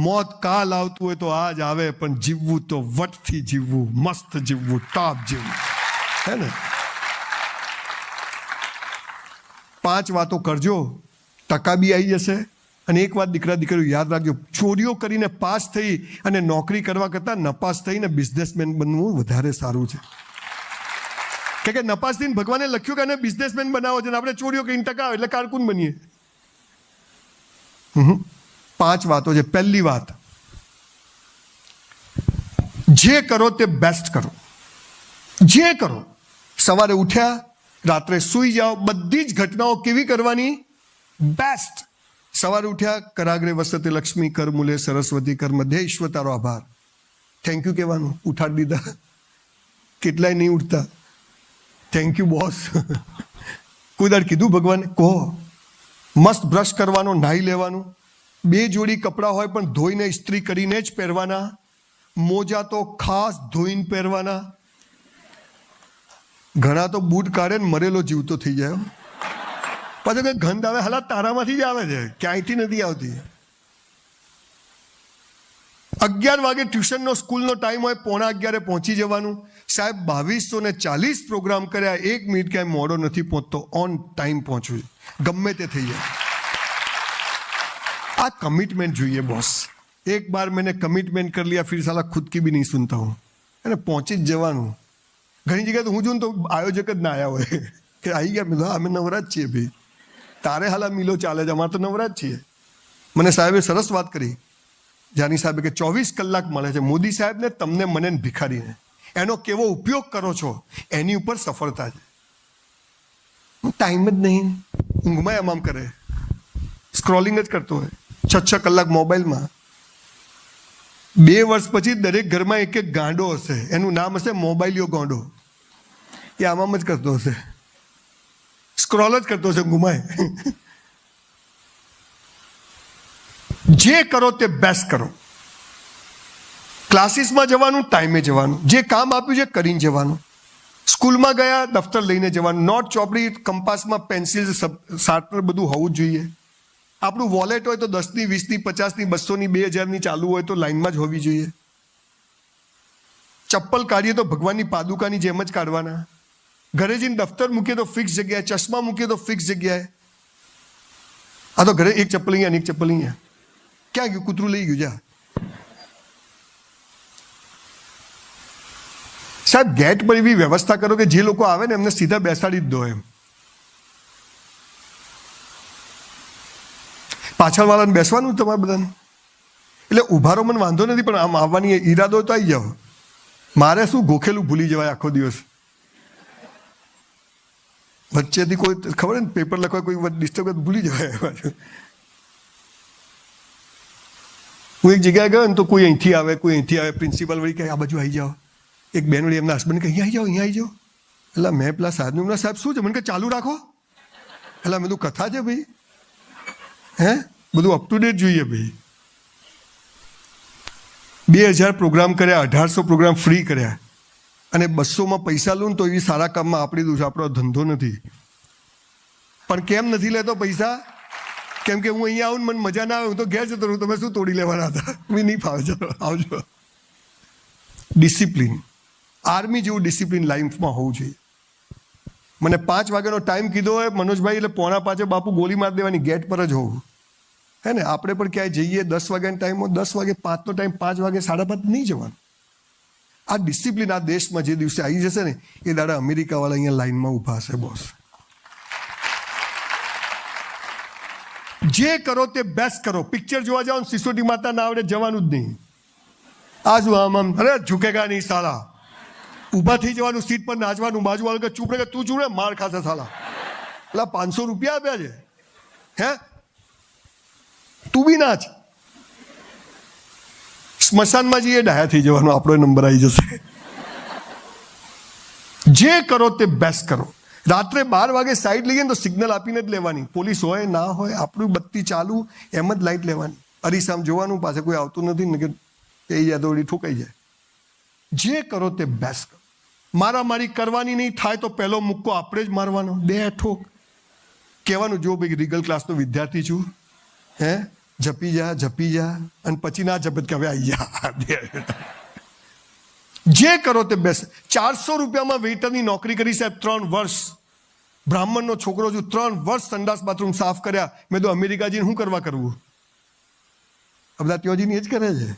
મોત કાલ આવતું હોય તો આજ આવે, પણ જીવવું તો વટથી જીવવું, મસ્ત જીવવું, ટોપ જીવવું, હે ને? 5 વાતો કરજો, ટકા બી આવી જશે. અને એક વાત દીકરા દીકરીઓ યાદ રાખજો, ચોરીઓ કરીને પાસ થઈ અને નોકરી કરવા કરતાં નપાસ થઈને બિઝનેસમેન બનવું વધારે સારું છે. કે નપાસ થઈને ભગવાને લખ્યું કે એને બિઝનેસમેન બનાવો છે, આપણે ચોરીઓ કરીને ટકા આવે એટલે કારકુન બનીએ. 5 વાતો છે. પહેલી વાત, જે કરો તે બેસ્ટ કરો. જે કરો, સવારે ઉઠ્યા, રાત્રે સૂઈ જાઓ, બધી જ ઘટનાઓ કેવી કરવાની? બેસ્ટ. સવારે ઉઠ્યા, કરાગ્રે વસતે લક્ષ્મી, કર મૂલે સરસ્વતી, કર મધ્ય ઈશ્વર તારો આભાર. થેન્ક યુ કહેવાનું, ઉઠાડી દીધા. કેટલાય નહીં ઉઠતા, થેન્ક યુ બોસ. કોઈ દાડ કીધું ભગવાને? કહો. મસ્ત બ્રશ કરવાનો, નાહી લેવાનું. 2 જોડી કપડાં હોય પણ ધોઈને ઇસ્ત્રી કરીને જ પહેરવાના. મોજા તો ખાસ ધોઈને પહેરવાના. ઘણા તો બૂટ કાઢે ને મરેલો જીવતો થઈ જાય. પાછો કંઈ ગંધ આવે, હાલા તારામાંથી જ આવે છે, ક્યાંયથી નથી આવતી. 11 વાગે ટ્યુશનનો સ્કૂલનો ટાઈમ હોય, 11:45 પહોંચી જવાનું. સાહેબ 2240 પ્રોગ્રામ કર્યા, 1 મિનિટ ક્યાંય મોડો નથી પહોંચતો, ઓન ટાઈમ પહોંચવું, ગમે તે થઈ જાય. આ કમિટમેન્ટ જોઈએ બોસ. એક બાર मैंने કમિટમેન્ટ કરી लिया, फिर साला खुद की भी नहीं सुनता हूँ. અને પહોંચી જ જવાનું. ઘણી જગ્યાએ તો હું જોઉં તો આયોજક જ ના આવ્યા હોય કે આવી ગયા મિલો, અમે નવરાજ છીએ ભાઈ, તારે હાલા મિલો ચાલે છે, અમારે તો નવરાજ છીએ. મને સાહેબે સરસ વાત કરી, જાની સાહેબે, કે 24 કલાક મળે છે મોદી સાહેબને, તમને મને ભિખારીને. એનો કેવો ઉપયોગ કરો છો એની ઉપર સફળતા છે. ટાઈમ જ નહીં, ઊંઘમાં આમ કરે, સ્ક્રોલિંગ જ કરતો હોય 6 કલાક મોબાઈલમાં. 2 વર્ષ પછી દરેક ઘરમાં એક ગાંડો હશે, એનું નામ હશે મોબાઈલિયો ગાંડો. એ આમ જ કરતો હશે, સ્ક્રોલ જ કરતો હશે ઘુમાય. જે કરો તે બેસ્ટ કરો. ક્લાસીસમાં જવાનું, ટાઈમે જવાનું, જે કામ આપ્યું છે કરીને જવાનું. સ્કૂલમાં ગયા, દફતર લઈને જવાનું, નોટ ચોપડી, કંપાસમાં પેન્સિલ, શાર્પનર બધું હોવું જ જોઈએ. આપણું વોલેટ હોય તો 10ની, 20ની, 50ની, 200ની, 2000ની ચાલુ હોય તો લાઈનમાં જ હોવી જોઈએ. ચપ્પલ કાઢીએ તો ભગવાનની પાદુકાની જેમ જ કાઢવાના. ઘરે જઈને દફતર મૂકીએ તો ફિક્સ જગ્યાએ, ચશ્મા મૂકીએ તો ફિક્સ જગ્યાએ. આ તો ઘરે એક ચપ્પલ અહીંયા અને એક ચપ્પલ અહીંયા, ક્યાં ગયું? કૂતરું લઈ ગયું. જા સાહેબ, ગેટ પર એવી વ્યવસ્થા કરો કે જે લોકો આવે ને એમને સીધા બેસાડી જ દો. એમ પાછળવાળાને બેસવાનું તમારે બધાને. એટલે ઉભારો મને વાંધો નથી, પણ આમ આવવાની ઈરાદો તો આવી જાઓ. મારે શું ગોખેલું ભૂલી જવાય આખો દિવસ. વચ્ચેથી કોઈ ખબર ને પેપર લખવા કોઈ ડિસ્ટર્બ ભૂલી જવાય. હું એક જગ્યાએ ગયો ને તો કોઈ અહીંથી આવે, કોઈ અહીંથી આવે. પ્રિન્સિપાલ વળી કહે આ બાજુ આવી જાઓ. એક બેન વળી એમના હસબન્ડ કહે અહીંયા આવી જાઓ. એટલે મેં પેલા સાહેબને, સાહેબ શું છે? મને કે ચાલુ રાખો. એટલે મેં કીધું કથા છે ભાઈ, હે બધું અપ ટુ ડેટ જોઈએ ભાઈ. 2000 પ્રોગ્રામ કર્યા, 1800 પ્રોગ્રામ ફ્રી કર્યા, અને 200માં પૈસા લઉં તો એવી સારા કામમાં આપી દઉં છું. આપણો ધંધો નથી. પણ કેમ નથી લેતો પૈસા? કેમ કે હું અહીંયા આવું ને મને મજા ના આવે, હું તો ઘેર જતો રહું. તમે શું તોડી લેવાના હતા? મેં નહીં ફાવે. ચાલો આવજો. ડિસિપ્લિન, આર્મી જેવું ડિસિપ્લિન લાઈફમાં હોવું જોઈએ. મને 5 વાગ્યાનો ટાઈમ કીધો હોય મનોજભાઈ, એટલે 4:45 બાપુ ગોળી મારી દેવાની, ગેટ પર જ હોવું. હે ને? આપણે પણ ક્યાંય જઈએ 10 વાગ્યાનો ટાઈમ હોય, 10 વાગે 5નો ટાઈમ, 5 વાગે 5:30 નહીં જવાનું. આ ડિસિપ્લિન આ દેશમાં જે દિવસે આવી જશે ને એ દાડા અમેરિકાવાળા અહીંયા લાઈનમાં ઊભા હશે બોસ. જે કરો તે બેસ્ટ કરો. પિક્ચર જોવા જાઓ ને સિસોટી માતા ના આવડે જવાનું જ નહીં. આજુ આમ અરે ઝુકેગા નહીં સાલા. ઊભા થઈ જવાનું, સીટ પર નાચવાનું. બાજુવાળો કે ચૂપ રહે, તું ચૂપ રહે, માર ખાશે સાલા. એટલે 500 રૂપિયા આપ્યા છે, હે તું બી નાચ. સ્મશાનમાં જઈએ ડાયા થઈ જવાનો, આપણો નંબર આવી જશે. જે કરો તે બેસ્ટ કરો. રાત્રે 12 વાગે સાઈડ લઈએ ને તો સિગ્નલ આપીને જ લેવાની. પોલીસ હોય ના હોય, આપણું બત્તી ચાલુ એમ જ લાઈટ લેવાની. અરીસામ જોવાનું, પાસે કોઈ આવતું નથી ને કે એ જાય તો ઠોકાઈ જાય. જે કરો તે બેસ્ટ કરો. મારામારી કરવાની નહીં, થાય તો પહેલો મુક્કો આપણે જ મારવાનો. 2 ઠોક કહેવાનું, જો ભાઈ રીગલ ક્લાસનો વિદ્યાર્થી છું, હે જપી જા, અને પછી ના જપત કે હવે આવી જા. જે કરો તે બેસ્ટ. 400 રૂપિયામાં વેઇટરની નોકરી કરી સાહેબ, 3 વર્ષ. બ્રાહ્મણનો છોકરો છું, 3 વર્ષ સંડાસ બાથરૂમ સાફ કર્યા. મેં તો અમેરિકા જઈને શું કરવા કરવું? આ બધા ત્યોજીને એ જ કરે છે.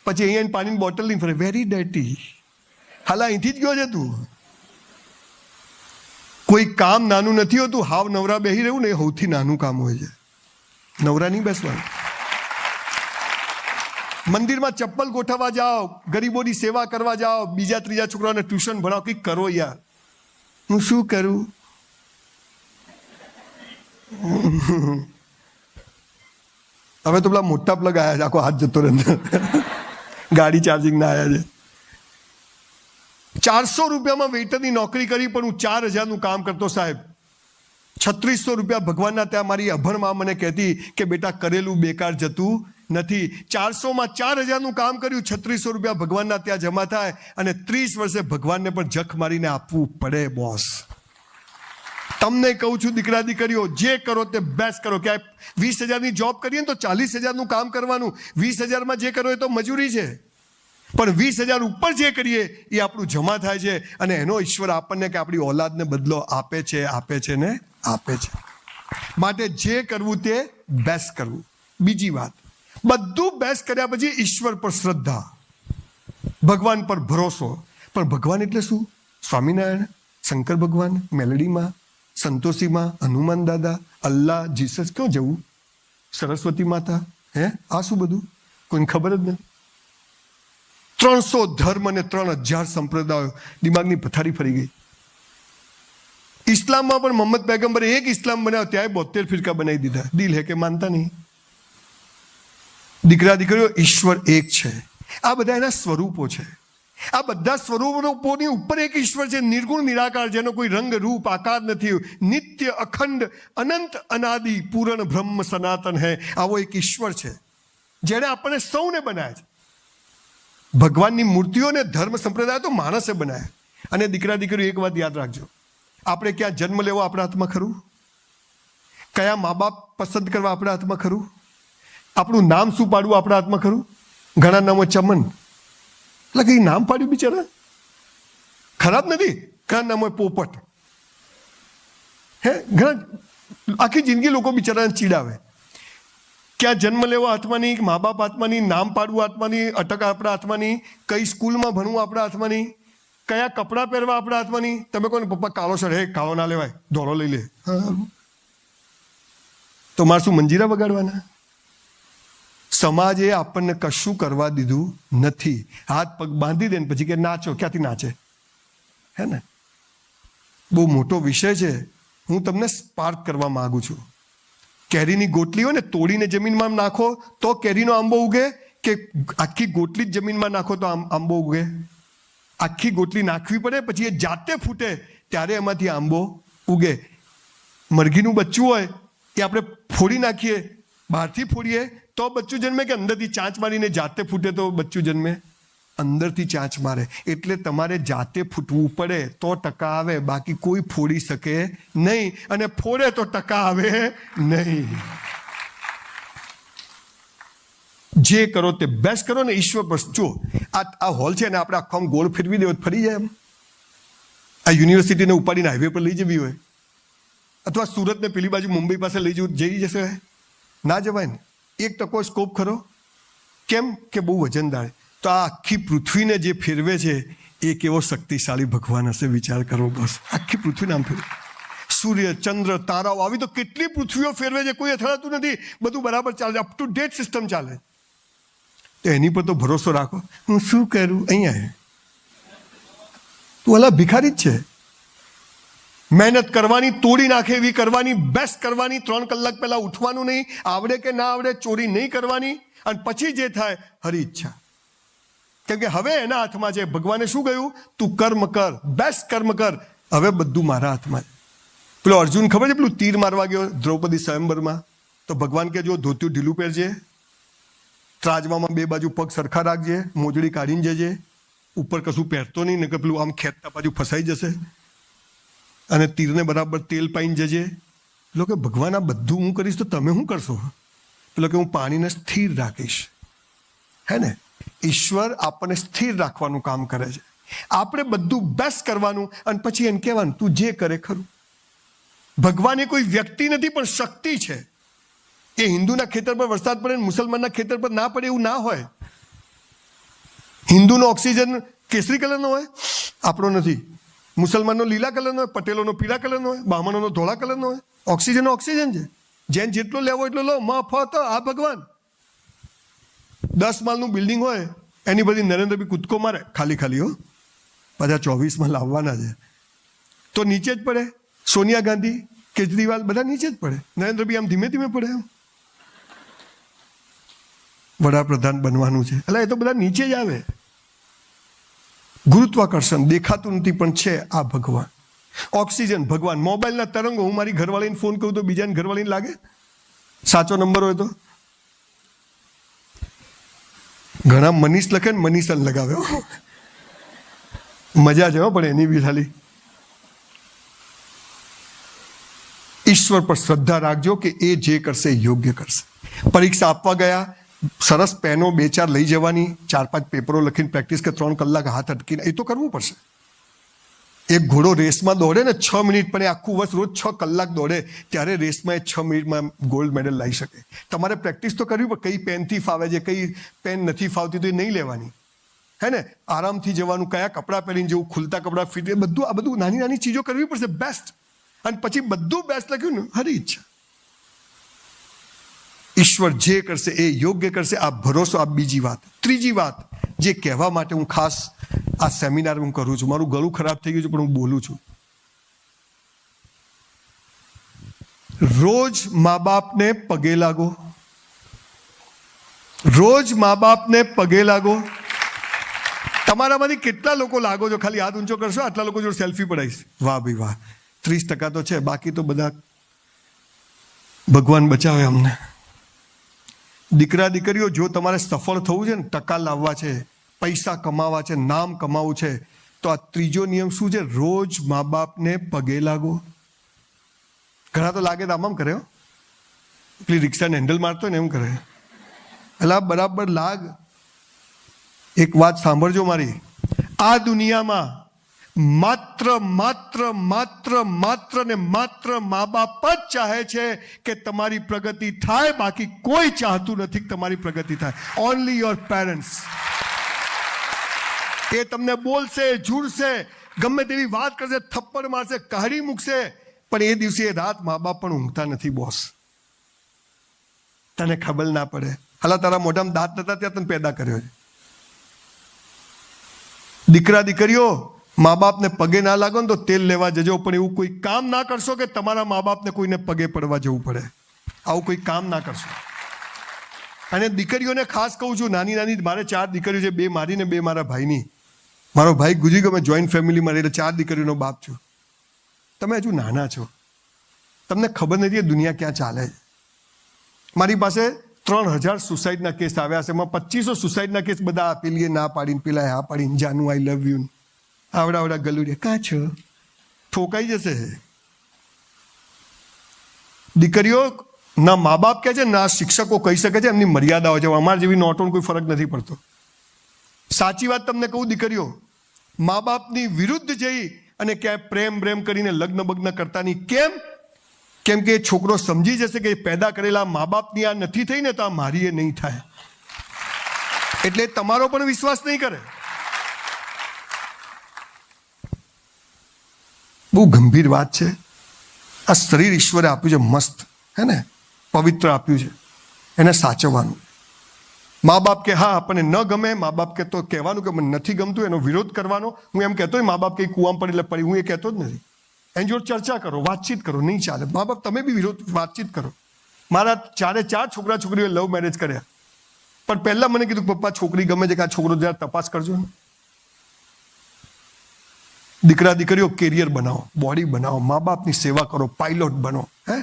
પછી અહીંયા પાણીની બોટલ નહીં ફરે, વેરી ડર્ટી. હાલ અહીંથી જ ગયો છે તું. કોઈ કામ નાનું નથી હોતું. હાવ નવરા બેસી રહેવું ને એ સૌથી નાનું કામ હોય છે. નવરા નહીં બેસવાનું. મંદિરમાં ચપ્પલ ગોઠવવા જાઓ, ગરીબોની સેવા કરવા જાઓ, બીજા ત્રીજા છોકરાઓને ટ્યુશન ભણાવો, કંઈક કરો યાર. હું શું કરું? હવે તો પેલા મોટા પ્લગ આવ્યા છે, આખો હાથ જતો રહે. ગાડી ચાર્જિંગ ના આવ્યા છે. 400 રૂપિયામાં વેઇટરની નોકરી કરી, પણ હું 4000નું કામ કરતો સાહેબ. 3600 રૂપિયા ભગવાનના ત્યાં મારી અભણમાં મને કહેતી કે બેટા કરેલું બેકાર જતું નથી. 400માં 4000નું કામ કર્યું, 3600 રૂપિયા ભગવાનના ત્યાં જમા થાય, અને 30 વર્ષે ભગવાનને પણ જખ મારીને આપવું પડે બોસ. તમને કહું છું દીકરા દીકરીઓ, જે કરો તે બેસ્ટ કરો. ક્યાંય 20,000ની જોબ કરીએ ને તો 40,000નું કામ કરવાનું. 20,000માં જે કરો એ તો મજૂરી છે, પણ 20,000 ઉપર જે કરીએ એ આપણું જમા થાય છે, અને એનો ઈશ્વર આપણને કે આપણી ઓલાદને બદલો આપે છે ને આપે છે. માટે જે કરવું તે બેસ્ટ કરવું. બીજી વાત, બધું બેસ્ટ કર્યા પછી ઈશ્વર પર શ્રદ્ધા, ભગવાન પર ભરોસો. પણ ભગવાન એટલે શું? સ્વામિનારાયણ, શંકર ભગવાન, મેલડીમાં, સંતોષીમાં, હનુમાન દાદા, અલ્લાહ, જીસસ. ક્યાં જવું? સરસ્વતી માતા, હે આ શું બધું? કોઈને ખબર જ નથી. 300 ધર્મ અને 3000 સંપ્રદાયો. દિમાગની પથારી ફરી ગઈ. ઇસ્લામમાં પણ મોહમ્મદ પૈગંબરે એક ઇસ્લામ બનાવ્યો, ત્યાં 72 ફિરકા બનાવી દીધા. દિલ હે કે માનતા નહીં. દીકરા દીકરીઓ, ઈશ્વર એક છે. આ બધા એના સ્વરૂપો છે. આ બધા સ્વરૂપોની ઉપર એક ઈશ્વર છે, નિર્ગુણ નિરાકાર, જેનો કોઈ રંગ રૂપ આકાર નથી. નિત્ય અખંડ અનંત અનાદિ પૂરણ બ્રહ્મ સનાતન હૈ. આવો એક ઈશ્વર છે જેને આપણને સૌને બનાવ્યા છે. ભગવાનની મૂર્તિઓને ધર્મ સંપ્રદાય તો માણસે બનાવ્યા. અને દીકરા દીકરીઓ, એક વાત યાદ રાખજો, આપણે ક્યાં જન્મ લેવો આપણા હાથમાં ખરું? કયા મા બાપ પસંદ કરવા આપણા હાથમાં ખરું? આપણું નામ શું પાડવું આપણા હાથમાં ખરું? ઘણા નામો ચમન, એટલે કઈ નામ પાડ્યું બિચારા, ખરાબ નથી. ઘણા નામો પોપટ, હે ઘણા આખી જિંદગી લોકો બિચારાને ચીડાવે. ક્યાં જન્મ લેવો હાથમાં નહીં, મા બાપ હાથમાં નહીં, નામ પાડવું હાથમાં નહીં, અટક આપણા હાથમાં નહીં, કઈ સ્કૂલમાં ભણવું આપણા હાથમાં નહીં, કયા કપડાં પહેરવા આપણા હાથમાં નહીં. તમે કહો ને પપ્પા કાળો શર્ટ, હે કાળો ના લેવાય, ધોળો લઈ લે. તો મારે શું મંજીરા વગાડવાના? સમાજે આપણને કશું કરવા દીધું નથી. હાથ પગ બાંધી દે ને પછી કે નાચો. ક્યાંથી નાચે? હે ને? બહુ મોટો વિષય છે, હું તમને સ્પાર્ક કરવા માંગુ છું. કેરીની ગોટલી હોય ને તોડીને જમીનમાં નાખો તો કેરીનો આંબો ઉગે, કે આખી ગોટલી જ જમીનમાં નાખો તો આંબો ઉગે? આખી ગોટલી નાખવી પડે, પછી એ જાતે ફૂટે ત્યારે એમાંથી આંબો ઉગે. મરઘીનું બચ્ચું હોય એ આપણે ફોડી નાખીએ, બહારથી ફોડીએ તો બચ્ચું જન્મે, કે અંદરથી ચાંચ મારીને જાતે ફૂટે તો બચ્ચું જન્મે? અંદરથી ચાંચ મારે. એટલે તમારે જાતે ફૂટવું પડે તો ટકા આવે, બાકી કોઈ ફોડી શકે નહીં, અને ફોડે તો ટકા આવે નહીં. જે કરો તે બેસ્ટ કરો ને ઈશ્વર પર. જો આ હોલ છે ને આપણે આખો આમ ગોળ ફેરવી દેવો ફરી જાય એમ. આ યુનિવર્સિટીને ઉપાડીને હાઈવે પર લઈ જવી હોય, અથવા સુરતને પેલી બાજુ મુંબઈ પાસે જઈ જશે? ના જવાય ને. 1% સ્કોપ ખરો. કેમ? કે બહુ વજનદાર. તો આ આખી પૃથ્વીને જે ફેરવે છે એ કેવો શક્તિશાળી ભગવાન હશે, વિચાર કરો બસ. આખી પૃથ્વીને આમ ફેરવે, સૂર્ય, ચંદ્ર, તારાઓ, આવી તો કેટલી પૃથ્વીઓ ફેરવે છે, કોઈ અથડાતું નથી, બધું બરાબર ચાલે, અપ ટુ ડેટ સિસ્ટમ ચાલે. તો એની પર તો ભરોસો રાખો. હું શું કરું? અહીંયા તું અલા ભિખારી જ છે. મહેનત કરવાની, તોડી નાખે એવી કરવાની, બેસ્ટ કરવાની, 3 કલાક પહેલા ઉઠવાનું નહીં, આવડે કે ના આવડે ચોરી નહીં કરવાની, અને પછી જે થાય હરી ઈચ્છા. કેમ કે હવે એના હાથમાં છે. ભગવાને શું કહ્યું? તું કર્મ કર, બેસ્ટ કર્મ કર, હવે બધું મારા હાથમાં છે. પેલો અર્જુન ખબર છે પેલું તીર મારવા ગયો દ્રૌપદી સ્વયંવરમાં, તો ભગવાન કે જો ધોતિયું ઢીલું પહેરજે, ત્રાજવામાં 2 બાજુ પગ સરખા રાખજે, મોજડી કાઢીને જજે, ઉપર કશું પહેરતો નહીં, ને કે પેલું આમ ખેંચતા બાજુ ફસાઈ જશે, અને તીરને બરાબર તેલ પાઈને જજે. પેલો કે ભગવાન આ બધું હું કરીશ તો તમે શું કરશો? પેલો કે હું પાણીને સ્થિર રાખીશ. હે ને? ઈશ્વર આપણને સ્થિર રાખવાનું કામ કરે છે. આપણે બધું બેસ્ટ કરવાનું, અને પછી એને કહેવાનું તું જે કરે ખરું. ભગવાન એ કોઈ વ્યક્તિ નથી પણ શક્તિ છે. એ હિન્દુના ખેતર પર વરસાદ પડે, મુસલમાનના ખેતર પર ના પડે એવું ના હોય. હિન્દુનો ઓક્સિજન કેસરી કલરનો હોય, આપણો નથી. મુસલમાનનો લીલા કલરનો હોય, પટેલોનો પીળા કલરનો હોય, બ્રાહ્મણોનો ધોળા કલરનો હોય. ઓક્સિજન ઓક્સિજન છે. જેન જેટલો લેવો એટલો લો, મફત. આ ભગવાન 10 માળનું બિલ્ડિંગ હોય, એની બધી નરેન્દ્ર બી કૂદકો મારે, ખાલી હો, પાછા 24માં લાવવાના છે, તો નીચે જ પડે. સોનિયા ગાંધી, કેજરીવાલ બધા નીચે જ પડે. નરેન્દ્ર બી આમ ધીમે ધીમે પડે. એમ વડાપ્રધાન બનવાનું છે એટલે એ તો બધા નીચે જ આવે. ગુરુત્વાકર્ષણ દેખાતું નથી પણ છે આ ભગવાન. ઓક્સિજન ભગવાન. મોબાઈલના તરંગો, હું મારી ઘરવાળીને ફોન કરું તો બીજાને ઘરવાળીને લાગે, સાચો નંબર હોય તો. ઘણા મનીષ લખે ને મનીષન લગાવે, મજા છે પણ એની બી ખાલી. ઈશ્વર પર શ્રદ્ધા રાખજો કે એ જે કરશે યોગ્ય કરશે. પરીક્ષા આપવા ગયા, સરસ પેનો 2-4 લઈ જવાની, 4-5 પેપરો લખીને પ્રેક્ટિસ, કે 3 કલાક હાથ અટકીને, એ તો કરવું પડશે. એક ઘોડો રેસમાં દોડે ને 6 મિનિટ, પણ એ આખું વર્ષ રોજ 6 કલાક દોડે, ત્યારે રેસમાં એ 6 મિનિટમાં ગોલ્ડ મેડલ લાવી શકે. તમારે પ્રેક્ટિસ તો કરવી પડે. કઈ પેનથી ફાવે છે, કઈ પેન નથી ફાવતી તો એ નહીં લેવાની. હે ને? આરામથી જવાનું, કયા કપડાં પહેરીને જવું, ખુલતા કપડાં ફિટ, આ બધું નાની નાની ચીજો કરવી પડશે બેસ્ટ. અને પછી બધું બેસ્ટ લખ્યું ને હરી ઈચ્છા. ઈશ્વર જે કરશે એ યોગ્ય કરશે, આ ભરોસો. આ બીજી વાત. ત્રીજી વાત જે કહેવા માટે હું ખાસ આ સેમિનાર હું કરું છું, મારું ગળું ખરાબ થઈ ગયું છે પણ હું બોલું છું. રોજ મા બાપને પગે લાગો. રોજ મા બાપને પગે લાગો. તમારામાંથી કેટલા લોકો લાગો છો? ખાલી હાથ ઊંચો કરશો, આટલા લોકો જોડે સેલ્ફી પડાવીશ. વાહ ભાઈ વાહ, 30% તો છે, બાકી તો બધા ભગવાન બચાવે અમને. દીકરા દીકરીઓ, જો તમારે સફળ થવું છે ને, ટકા લાવવા છે, પૈસા કમાવા છે, નામ કમાવું છે, તો આ ત્રીજો નિયમ શું છે? રોજ મા બાપને પગે લાગો. ઘણા તો લાગે તો આમ કરે, પેલી રિક્ષાને હેન્ડલ મારતો ને એમ કરે. એટલે બરાબર લાગ. એક વાત સાંભળજો મારી. આ દુનિયામાં માત્ર ને માત્ર મા બાપ જ ચાહે છે કે તમારી પ્રગતિ થાય, બાકી કોઈ ચાહતું નથી કે તમારી પ્રગતિ થાય. Only your parents. એ તમને બોલશે, ઝૂડશે, ગમે તેવી વાત કરશે, થપ્પડ મારશે, કાઢી મૂકશે, પણ એ દિવસે રાત મા બાપ પણ ઊંઘતા નથી બોસ. તને ખબર ના પડે. હાલા તારા મોઢામાં દાંત નતા ત્યાં તને પેદા કર્યો છે. દીકરા દીકરીઓ, મા બાપને પગે ના લાગો ને તો તેલ લેવા જજો, પણ એવું કોઈ કામ ના કરશો કે તમારા મા બાપને કોઈને પગે પડવા જવું પડે. આવું કોઈ કામ ના કરશો. અને દીકરીઓને ખાસ કહું છું, નાની નાની, મારે 4 દીકરીઓ છે, 2 મારી ને 2 મારા ભાઈની. મારો ભાઈ ગુજરી ગયો, મેં જોઈન્ટ ફેમિલીમાં રહીને 4 દીકરીઓનો બાપ છું. તમે હજુ નાના છો, તમને ખબર નથી દુનિયા ક્યાં ચાલે છે. મારી પાસે 3000 સુસાઇડના કેસ આવ્યા છે, એમાં 2500 સુસાઇડના કેસ બધા આપેલીએ ના પાડીને, પેલા હા પાડીને, જાનુ આઈ લવ યુ, આવડા ગલુડિયા કાં છો, ઠોકાઈ જશે. દીકરીઓ ના મા બાપ કહે છે, ના શિક્ષકો કહી શકે છે, એમની મર્યાદાઓ છે. અમારા જેવી નોટોનો કોઈ ફરક નથી પડતો. સાચી વાત તમને કહું, દીકરીઓ મા બાપની વિરુદ્ધ જઈ અને ક્યાંય પ્રેમ કરીને લગ્ન બગ્ન કરતા નહીં. કેમ કે છોકરો સમજી જશે કે પેદા કરેલા મા બાપની આ નથી થઈ ને, તો આ મારી એ નહીં થાય, એટલે તમારો પણ વિશ્વાસ નહીં કરે. બહુ ગંભીર વાત છે. આ શરીર ઈશ્વરે આપ્યું છે, મસ્ત હે ને, પવિત્ર આપ્યું છે, એને સાચવવાનું. મા બાપ કે હા આપણને ન ગમે, મા બાપ કે તો કહેવાનું કે મને નથી ગમતું, એનો વિરોધ કરવાનો. હું એમ કહેતો મા બાપ કંઈ કૂવામાં પડી એટલે પડી, હું એ કહેતો જ નથી. એની જોડે ચર્ચા કરો, વાતચીત કરો, નહીં ચાલે. મા બાપ તમે બી વિરોધ વાતચીત કરો. મારા 4 છોકરા છોકરીઓ લવ મેરેજ કર્યા, પણ પહેલા મને કીધું પપ્પા છોકરી ગમે છે કે આ છોકરો જરા તપાસ કરજો ને. દીકરા દીકરીઓ કેરિયર બનાવો, બોડી બનાવો, મા બાપની સેવા કરો, પાયલોટ બનો. હે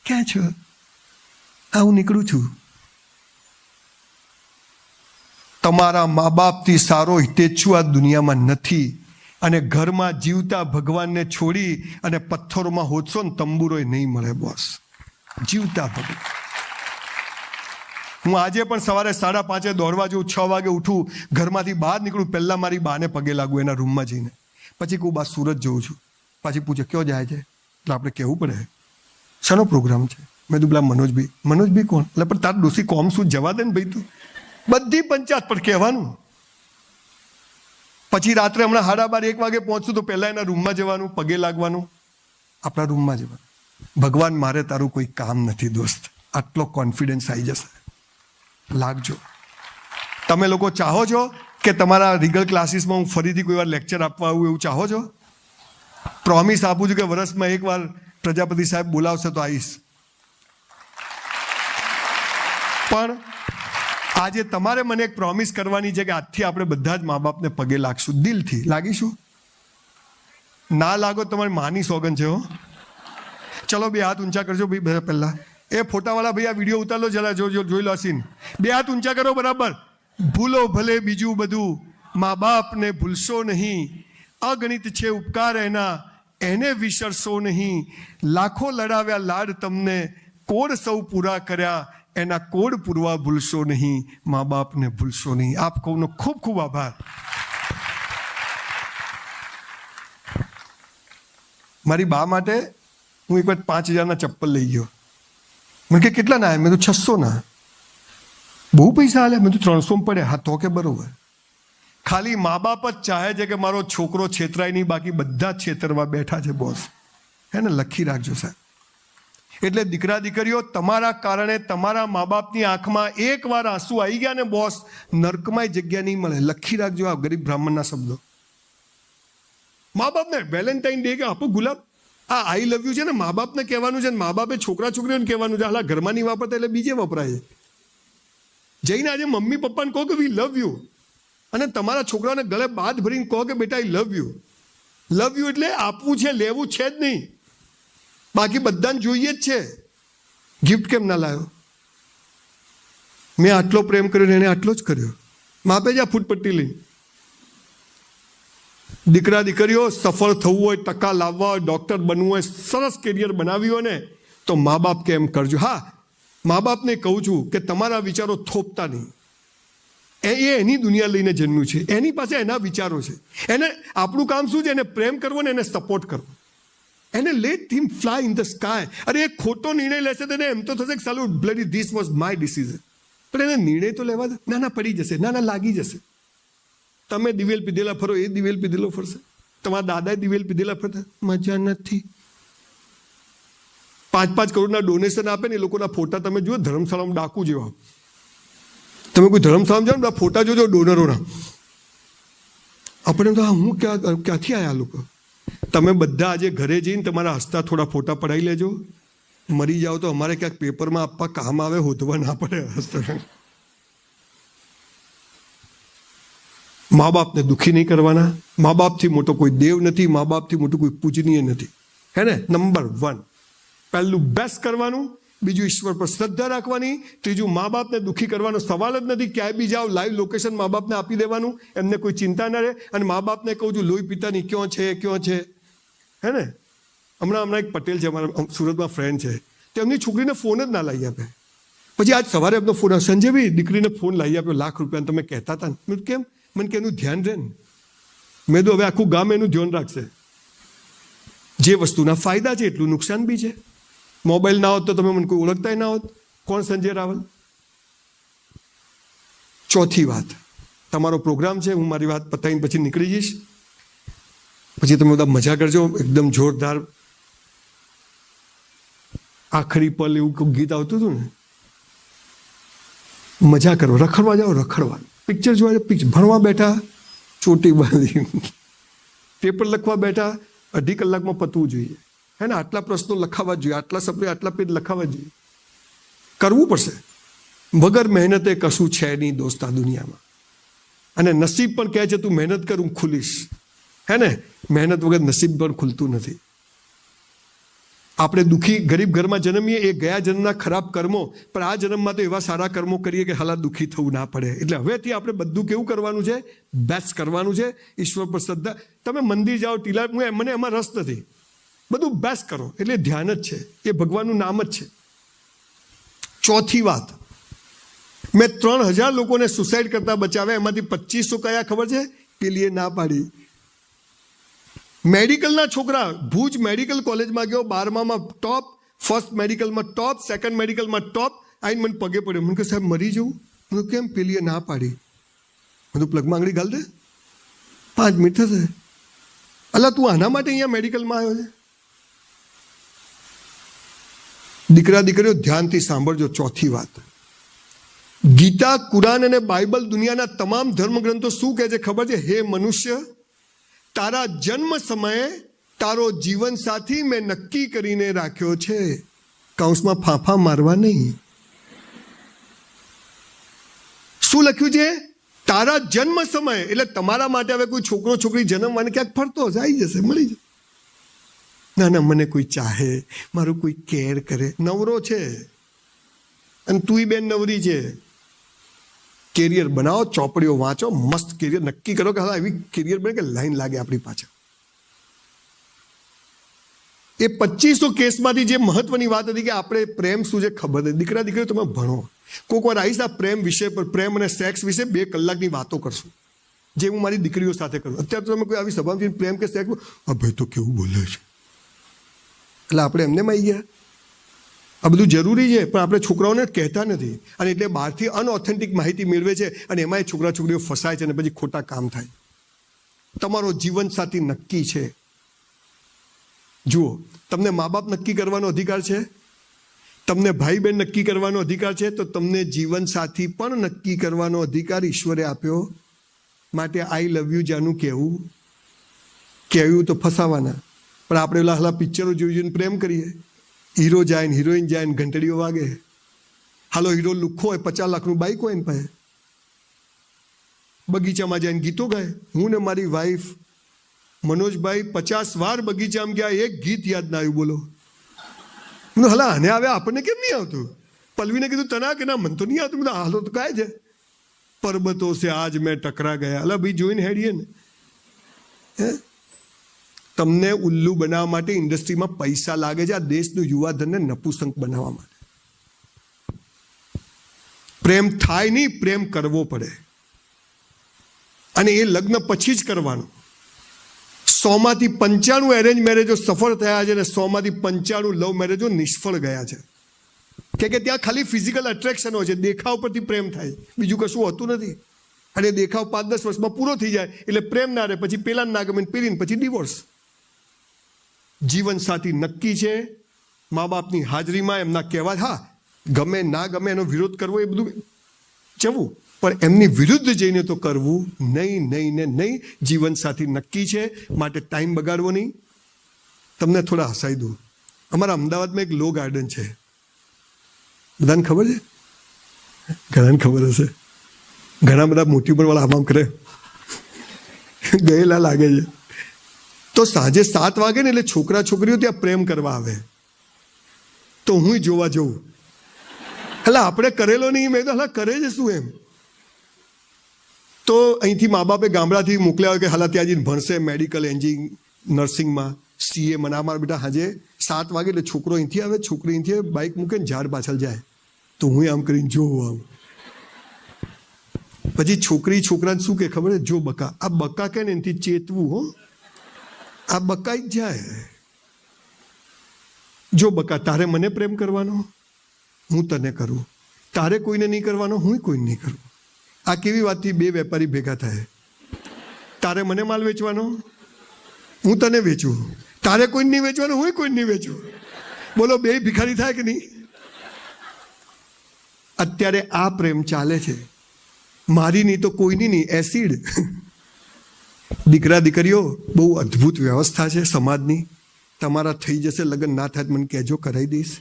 ક્યાં છો? હું નીકળું છું. તમારા મા બાપથી સારો હિતેચ્છુ આ દુનિયામાં નથી. અને ઘરમાં જીવતા ભગવાનને છોડી અને પથ્થરોમાં હોદશો ને તંબુરોય નહીં મળે બોસ. જીવતા ભગવાન. હું આજે પણ સવારે 5:30 દોડવા જઉં, 6 વાગે ઉઠું, ઘરમાંથી બહાર નીકળું, પહેલા મારી બાને પગે લાગુ એના રૂમમાં જઈને, પછી કહું બા સુરત જઉં છું. પાછી પૂછે ક્યો જાય છે, એટલે આપણે કહેવું પડે શાનો પ્રોગ્રામ છે. મેં કીધું પેલા મનોજભાઈ કોણ? એટલે પણ તાર ડોસી કોમ શું, જવા દે ને ભાઈ, તું બધી પંચાયત પર કહેવાનું. પછી રાત્રે હમણાં 12:30 1 વાગે પહોંચશું તો પહેલા એના રૂમમાં જવાનું, પગે લાગવાનું, આપણા રૂમમાં જવાનું. ભગવાન મારે તારું કોઈ કામ નથી દોસ્ત, આટલો કોન્ફિડન્સ આવી જશે, લાગજો. તમે લોકો ચાહો છો કે તમારા રીગલ ક્લાસીસમાં હું ફરીથી કોઈ વાર લેક્ચર આપવા આવું, એવું ચાહો છો? પ્રોમિસ આપું છું કે વર્ષમાં 1 વાર પ્રજાપતિ સાહેબ બોલાવશે તો આવીશ. પણ આજે તમારે મને એક પ્રોમિસ કરવાની છે કે આજથી આપણે બધા જ મા બાપને પગે લાગશું, દિલથી લાગીશું. ના લાગો તમારી માની સોગન છે હો. ચલો 2 હાથ ઊંચા કરજો ભાઈ. પહેલા એ ફોટાવાળા ભાઈ આ વિડીયો ઉતાર લો જરા, જોઈ લો સીન. 2 હાથ ઊંચા કરો બરાબર. ભૂલો ભલે બીજું બધું, મા બાપને ભૂલશો નહીં. અગણિત છે ઉપકાર એના, એને વિસરશો નહીં. લાખો લડાવ્યા લાડ તમને, કોડ સૌ પૂરા કર્યા, એના કોડ પૂરવા ભૂલશો નહીં. મા બાપને ભૂલશો નહીં. આપ કોનો ખૂબ ખૂબ આભાર. મારી બા માટે હું એક વાર 5000ના ચપ્પલ લઈ ગયો. મને કે કેટલા ના? મેં તો 600 ના. બહુ પૈસા આલ્યા? મેં તો 300 પડ્યા. હા તો કે બરોબર. ખાલી મા બાપ જ ચાહે છે કે મારો છોકરો છેતરાય નહીં, બાકી બધા જ છેતરવા બેઠા છે બોસ. હે ને, લખી રાખજો સાહેબ. એટલે દીકરા દીકરીઓ, તમારા કારણે તમારા મા બાપની આંખમાં એકવાર આંસુ આવી ગયા ને બોસ, નર્કમાં જગ્યા નહીં મળે. લખી રાખજો આ ગરીબ બ્રાહ્મણના શબ્દો. મા બાપને વેલેન્ટાઇન ડે કે આપો ગુલાબ, આ આઈ લવ યુ છે ને મા બાપને કહેવાનું છે, ને મા બાપે છોકરા છોકરીઓને કહેવાનું છે. હાલા ઘરમાં નહીં વાપરતા એટલે બીજે વપરાય. જઈને આજે મમ્મી પપ્પાને કહો કે વી લવ યુ, અને તમારા છોકરાને ગળે બાદ ભરીને કહો કે બેટા આઈ લવ યુ. લવ યુ એટલે આપવું છે, લેવું છે જ નહીં. બાકી બધાને જોઈએ જ છે. ગિફ્ટ કેમ ના લાવ્યો? મેં આટલો પ્રેમ કર્યો ને એને આટલો જ કર્યો. માપે જ આ ફૂટપટ્ટી લઈને. દીકરા દીકરીઓ, સફળ થવું હોય, ટકા લાવવા હોય, ડોક્ટર બનવું હોય, સરસ કેરિયર બનાવ્યું હોય ને, તો મા બાપ કે એમ કરજો. હા, મા બાપને કહું છું કે તમારા વિચારો થોપતા નહીં. એ એની દુનિયા લઈને જન્મ્યું છે, એની પાસે એના વિચારો છે. એને આપણું કામ શું છે? એને પ્રેમ કરવો ને એને સપોર્ટ કરવો. એને late him fly in the sky. અરે એ ખોટો નિર્ણય લેશે તો એને એમ તો થશે કે સાલું bloody this was my decision. પણ એને નિર્ણય તો લેવા દે. ના પડી જશે, ના લાગી જશે. તમે દિવેલ પીધેલા ફરો, એ દિવેલ પીધેલો ફરશે. તમારા દાદાએ દિવેલ પીધેલા ફરતા મજા નથી. 5-5 કરોડના ડોનેશન આપે ને એ લોકોના ફોટા તમે જુઓ, ધર્મશાળામાં ડાકુ જેવા. તમે કોઈ ધર્મશાળામાં જાઓ ને ફોટા જોજો ડોનરોના, આપણે તો હું ક્યાંથી આવ્યા લોકો. તમે બધા આજે ઘરે જઈને તમારા હસતા થોડા ફોટા પડાવી લેજો. મરી જાઓ તો અમારે ક્યાંક પેપરમાં આપવા કામ આવે, હોધવા ના પડે. મા બાપને દુઃખી નહીં કરવાના. મા બાપથી મોટો કોઈ દેવ નથી, મા બાપથી મોટું કોઈ પૂજનીય નથી. હે ને? નંબર 1 પહેલું બેસ્ટ કરવાનું, બીજું ઈશ્વર પર શ્રદ્ધા રાખવાની, ત્રીજું મા બાપને દુઃખી કરવાનો સવાલ જ નથી. ક્યાંય બી જાઓ લાઈવ લોકેશન મા બાપને આપી દેવાનું, એમને કોઈ ચિંતા ના રહે. અને મા બાપને કહું છું લોહી પિતાની ક્યાં છે. હે ને? હમણાં એક પટેલ છે અમારા સુરતમાં ફ્રેન્ડ છે, તો એમની છોકરીને ફોન જ ના લાવી આપે. પછી આજ સવારે એમનો ફોન, સંજયભાઈ દીકરીને ફોન લાવી આપ્યો ₹1,00,000 તમે કહેતા હતા ને. કેમ? મને કે એનું ધ્યાન રહે ને. મેં તો હવે આખું ગામ એનું ધ્યાન રાખશે. જે વસ્તુના ફાયદા છે એટલું નુકસાન બી છે. મોબાઈલ ના હોત તો તમે મને કોઈ ઓળખતાય ના હોત. કોણ સંજય રાવલ? ચોથી વાત, તમારો પ્રોગ્રામ છે, હું મારી વાત પતાવીને પછી નીકળી જઈશ. પછી તમે બધા મજા કરજો એકદમ જોરદાર. આખરી પલ એવું ગીત આવતું હતું ને, મજા કરો, રખડવા જાઓ, રખડવા, પિક્ચર જોવા, ભણવા બેઠા, ચોટી બાંધી, પેપર લખવા બેઠા, 2.5 કલાકમાં પતવું જોઈએ. હે ને? આટલા પ્રશ્નો લખાવા જોઈએ, આટલા સપ્રે, આટલા પેજ લખાવા જોઈએ. કરવું પડશે. વગર મહેનતે કશું છે નહીં દોસ્ત આ દુનિયામાં. અને નસીબ પણ કહે છે તું મહેનત કર, હું ખુલીશ. હે ને? મહેનત વગર નસીબ પણ ખુલતું નથી. આપણે દુઃખી ગરીબ ઘરમાં જન્મીએ એ ગયા જન્મના ખરાબ કર્મો, પણ આ જન્મમાં તો એવા સારા કર્મો કરીએ કે હાલા દુઃખી થવું ના પડે. એટલે હવેથી આપણે બધું કેવું કરવાનું છે? બેસ્ટ કરવાનું છે. ઈશ્વર પર શ્રદ્ધા. તમે મંદિર જાઓ, ટીલા, મને એમાં રસ નથી. બધું બેસ્ટ કરો. એટલે ધ્યાન જ છે, એ ભગવાનનું નામ જ છે. ચોથી વાત, મેં 3000 લોકોને સુસાઇડ કરતા બચાવ્યા, એમાંથી 2500 કયા ખબર છે? પેલીએ ના પાડી. મેડિકલના છોકરા, ભુજ મેડિકલ કોલેજમાં ગયો, 12માં ટોપ, ફર્સ્ટ મેડિકલમાં ટોપ, સેકન્ડ મેડિકલમાં ટોપ. આઈને મને પગે પડ્યો. મને કહે સાહેબ મરી જવું. મને કેમ? પેલીએ ના પાડી. બધું પ્લગમાં આંગળી ઘાલ દે, 5 મિનિટ થશે. અલા તું આના માટે અહીંયા મેડિકલમાં આવ્યો છે? દીકરા દીકરીઓ ધ્યાનથી સાંભળજો. ચોથી વાત, ગીતા, કુરાન અને બાઇબલ દુનિયાના તમામ ધર્મગ્રંથો શું કહે છે ખબર છે? હે મનુષ્ય, તારા જન્મ સમયે તારો જીવન સાથી મેં નક્કી કરીને રાખ્યો છે. કૌંસમાં ફાંફા મારવા નહીં. શું લખ્યું છે? તારા જન્મ સમયે. એટલે તમારા માટે હવે કોઈ છોકરો છોકરી જન્મવાને ક્યાંક ફરતો હશે, આવી જશે, મળી જશે. ના મને કોઈ ચાહે, મારું કોઈ કેર કરે. નવરો છે અને તુંય બેન નવરી છે. કેરિયર બનાવો, ચોપડીઓ વાંચો, મસ્ત કેરિયર નક્કી કરો કે હા એવી કેરિયર બને કે લાઈન લાગે આપણી પાછળ. એ 2500 કેસમાંથી જે મહત્વની વાત હતી કે આપણે પ્રેમ શું છે ખબર નથી. દીકરા દીકરીઓ તમે ભણો. કોઈક વાર આવીશ આ પ્રેમ વિષય પર, પ્રેમ અને સેક્સ વિશે 2 કલાકની વાતો કરશું, જે હું મારી દીકરીઓ સાથે કરું. અત્યારે તો તમે કોઈ આવી સભામાં પ્રેમ કે સેક્સ, આ ભાઈ તો કેવું બોલે છે, એટલે આપણે એમને આવી ગયા. આ બધું જરૂરી છે, પણ આપણે છોકરાઓને કહેતા નથી. અને એટલે બહારથી અનઓથેન્ટિક માહિતી મેળવે છે, અને એમાં એ છોકરા છોકરીઓ ફસાય છે અને પછી ખોટા કામ થાય. તમારો જીવનસાથી નક્કી છે. જુઓ, તમને મા બાપ નક્કી કરવાનો અધિકાર છે, તમને ભાઈ બહેન નક્કી કરવાનો અધિકાર છે, તો તમને જીવનસાથી પણ નક્કી કરવાનો અધિકાર ઈશ્વરે આપ્યો. માટે આઈ લવ યુ જાનું કહેવું તો ફસાવાના. પણ આપણે ઓલા હલા પિક્ચરો જોઈને પ્રેમ કરીએ. હીરો જાય ને હિરોઈન જાય ને ઘંટડીઓ વાગે. હાલો હીરો લુખ્ખો હોય, 50 લાખનું બાઈક હોય ને પાસે, બગીચામાં જઈને ગીતો ગાય. હું ને મારી વાઈફ મનોજભાઈ 50 વાર બગીચામાં ગયા, એક ગીત યાદ ના આવ્યું. બોલો હલા આને આવે, આપણને કેમ નહીં આવતું? પલ્લવીને કીધું તના કે ના, મને તો નહીં આવતું. બધા હાલો તો ગાય છે. પર્વતો સે આજ મેં ટકરા ગયા. અલા ભાઈ જોઈને હેડીએ ને. હે, તમને ઉલ્લુ બનાવવા માટે ઇન્ડસ્ટ્રીમાં પૈસા લાગે છે. આ દેશનું યુવાધનને નપુસંક બનાવવા માટે. પ્રેમ થાય નહીં, પ્રેમ કરવો પડે. અને એ લગ્ન પછી જ કરવાનું. 100માંથી 95 એરેન્જ મેરેજો સફળ થયા છે અને 100માંથી 95 લવ મેરેજો નિષ્ફળ ગયા છે. કે ત્યાં ખાલી ફિઝિકલ એટ્રેક્શન હોય છે, દેખાવ પરથી પ્રેમ થાય, બીજું કશું હોતું નથી. અને દેખાવ 5-10 વર્ષમાં પૂરો થઈ જાય એટલે પ્રેમ ના રહે, પછી પેલા ના ગમે, પેલીને પછી ડિવોર્સ. જીવન સાથી નક્કી છે. મા બાપની હાજરીમાં એમના કહેવા, હા ગમે ના ગમે એનો વિરોધ કરવો એ બધું જવું, પણ એમની વિરુદ્ધ જઈને તો કરવું નહીં, નહીં ને નહીં. જીવન સાથી નક્કી છે, માટે ટાઈમ બગાડવો નહીં. તમને થોડા હસાઈ દઉં. અમારા અમદાવાદમાં એક લો ગાર્ડન છે, બધાને ખબર છે? ઘણાને ખબર હશે. ઘણા બધા મોટી ઉંમરવાળા આમ કરે ગયેલા લાગે છે. તો સાંજે 7 વાગે ને એટલે છોકરા છોકરીઓ ત્યાં પ્રેમ કરવા આવે, તો હું જોવા જઉં. એટલે આપણે કરેલો નહીં, મેં તો હલા કરે છે શું એમ. તો અહીંથી મા બાપે ગામડાથી મોકલ્યા હોય કે હાલા ત્યાં જઈને ભણશે મેડિકલ, એન્જિનિયરિંગ, નર્સિંગમાં, CA. મને મારા બેટા સાંજે 7 વાગે એટલે છોકરો અહીંથી આવે, છોકરી અહીંથી આવે, બાઇક મૂકે ને ઝાડ પાછળ જાય. તો હું આમ કરીને જોઉં આમ. પછી છોકરી છોકરાને શું કે ખબર છે? જો બકા. આ બકા કે ને એનાથી ચેતવું, હો, આ બકાઈ જ જાય. જો બકા, તારે મને પ્રેમ કરવાનો, હું તને કરું. તારે કોઈને નહીં કરવાનો, હું કોઈને નહીં કરું. આ કેવી વાતથી 2 વેપારી ભેગા થાય? તારે મને માલ વેચવાનો, હું તને વેચું. તારે કોઈને નહીં વેચવાનો, હું કોઈને નહીં વેચું. બોલો, 2 ભિખારી થાય કે નહીં? અત્યારે આ પ્રેમ ચાલે છે. મારી નહીં તો કોઈની નહીં, એસિડ. દીકરા દીકરીઓ, બહુ અદ્ભુત વ્યવસ્થા છે સમાજની. તમારા થઈ જશે લગ્ન, ના થાય મને કહેજો, કરાવી દઈશ.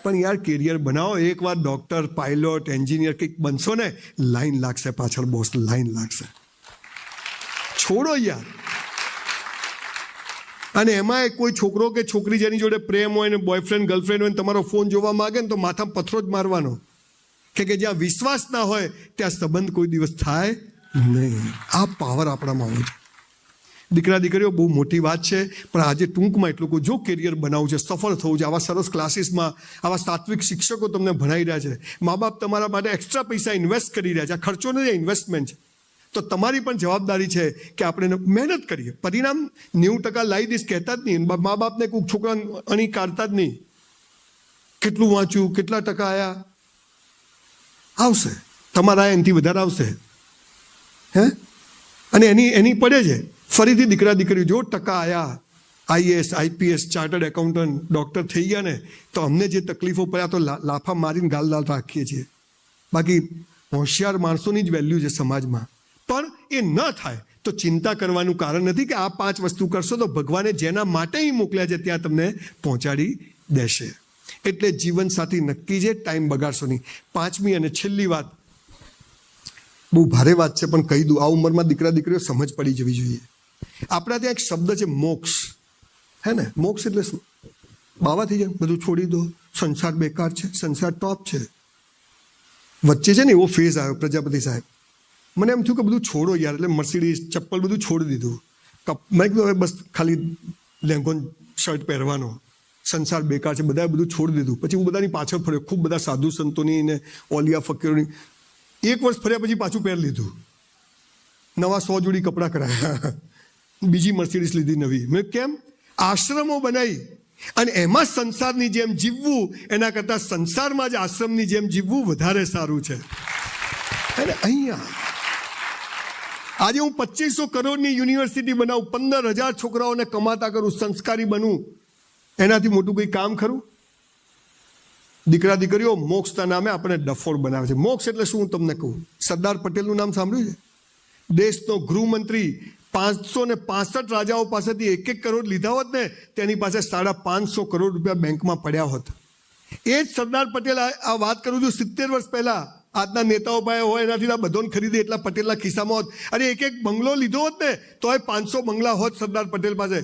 પણ યાર કેરિયર બનાવો. એકવાર ડૉક્ટર, પાયલોટ, એન્જિનિયર કંઈક બનશો ને, લાઈન લાગશે પાછળ, બોસ, લાઈન લાગશે. છોડો યાર. અને એમાં કોઈ છોકરો કે છોકરી જેની જોડે પ્રેમ હોય ને, બોયફ્રેન્ડ ગર્લફ્રેન્ડ હોય ને, તમારો ફોન જોવા માગે ને, તો માથામાં પથ્થરો જ મારવાનો. કે જ્યાં વિશ્વાસ ના હોય ત્યાં સંબંધ કોઈ દિવસ થાય નહીં. આ પાવર આપણામાં હોય છે. દીકરા દીકરીઓ, બહુ મોટી વાત છે, પણ આજે ટૂંકમાં એટલું કહું, જો કેરિયર બનાવવું છે, સફળ થવું છે, આવા સરસ ક્લાસીસમાં આવા સાત્વિક શિક્ષકો તમને ભણાવી રહ્યા છે, મા બાપ તમારા માટે એક્સ્ટ્રા પૈસા ઇન્વેસ્ટ કરી રહ્યા છે, આ ખર્ચો નથી, ઇન્વેસ્ટમેન્ટ છે. તો તમારી પણ જવાબદારી છે કે આપણે મહેનત કરીએ. પરિણામ 90% લાવી દઈશ કહેતા જ નહીં. મા બાપને કોઈ છોકરા અણી કાઢતા જ નહીં. કેટલું વાંચ્યું, કેટલા ટકા આવ્યા, આવશે. તમારા એનાથી વધારે આવશે. હે? અને એની પડે છે. ફરીથી દીકરા દીકરીઓ, જો ટકા આવ્યા, IAS, IPS, chartered accountant, doctor થઈ ગયા ને, તો અમને જે તકલીફો પડ્યા તો લાફા મારીને ગાલ રાખીએ છીએ. બાકી હોશિયાર માણસોની જ વેલ્યુ છે સમાજમાં. પણ એ ન થાય તો ચિંતા કરવાનું કારણ નથી કે આ 5 વસ્તુ કરશો તો ભગવાને જેના માટે મોકલ્યા છે ત્યાં તમને પહોંચાડી દેશે. એટલે જીવનસાથી નક્કી છે, ટાઈમ બગાડશો નહીં. 5મી અને છેલ્લી વાત, બહુ ભારે વાત છે પણ કહી દઉં. આ ઉંમરમાં દીકરા દીકરીઓ સમજ પડી જવી જોઈએ. આપણા ત્યાં એક શબ્દ છે મોક્ષ. હે ને? મોક્ષ એટલે શું? બાવા થઈ જાય, બધું છોડી દો, સંસાર બેકાર છે, સંસાર ટોપ છે. વચ્ચે છે ને એવો ફેઝ આવ્યો પ્રજાપતિ સાહેબ, મને એમ થયું કે બધું છોડો યાર. એટલે મર્સિડીઝ, ચપ્પલ બધું છોડી દીધું. મેં કીધું હવે બસ ખાલી લેંગો શર્ટ પહેરવાનો, સંસાર બેકાર છે, બધાએ બધું છોડી દીધું. પછી હું બધાની પાછળ ફર્યો, ખૂબ બધા સાધુ સંતોની ને ઓલિયા ફકીરોની. 1 વર્ષ ફર્યા પછી પાછું પહેરી લીધું. નવા 100 જોડી કપડાં કરાયા, બીજી મર્સિડીઝ લીધી નવી. મેં કેમ? આશ્રમો બનાવી અને એમાં સંસારની જેમ જીવવું એના કરતાં સંસારમાં જ આશ્રમની જેમ જીવવું વધારે સારું છે. અને અહીંયા આજે હું 2500 કરોડની યુનિવર્સિટી બનાવું, 15,000 છોકરાઓને કમાતા કરું, સંસ્કારી બનું, એનાથી મોટું કોઈ કામ ખરું? દીકરા દીકરીઓ, મોક્ષના નામે આપણે ડફોડ બનાવે છે. મોક્ષ એટલે શું હું તમને કહું. સરદાર પટેલનું નામ સાંભળ્યું છે? દેશનો ગૃહમંત્રી 565 રાજાઓ પાસેથી 1-1 કરોડ લીધા હોત ને, તેની પાસે 550 કરોડ રૂપિયા બેંકમાં પડ્યા હોત. એ જ સરદાર પટેલ, આ વાત કરું છું 70 વર્ષ પહેલા. આજના નેતાઓ પાસે હોય એનાથી આ બધોને ખરીદે એટલા પટેલના ખિસ્સામાં હોત. અરે 1-1 બંગલો લીધો હોત ને તો એ 500 બંગલા હોત સરદાર પટેલ પાસે.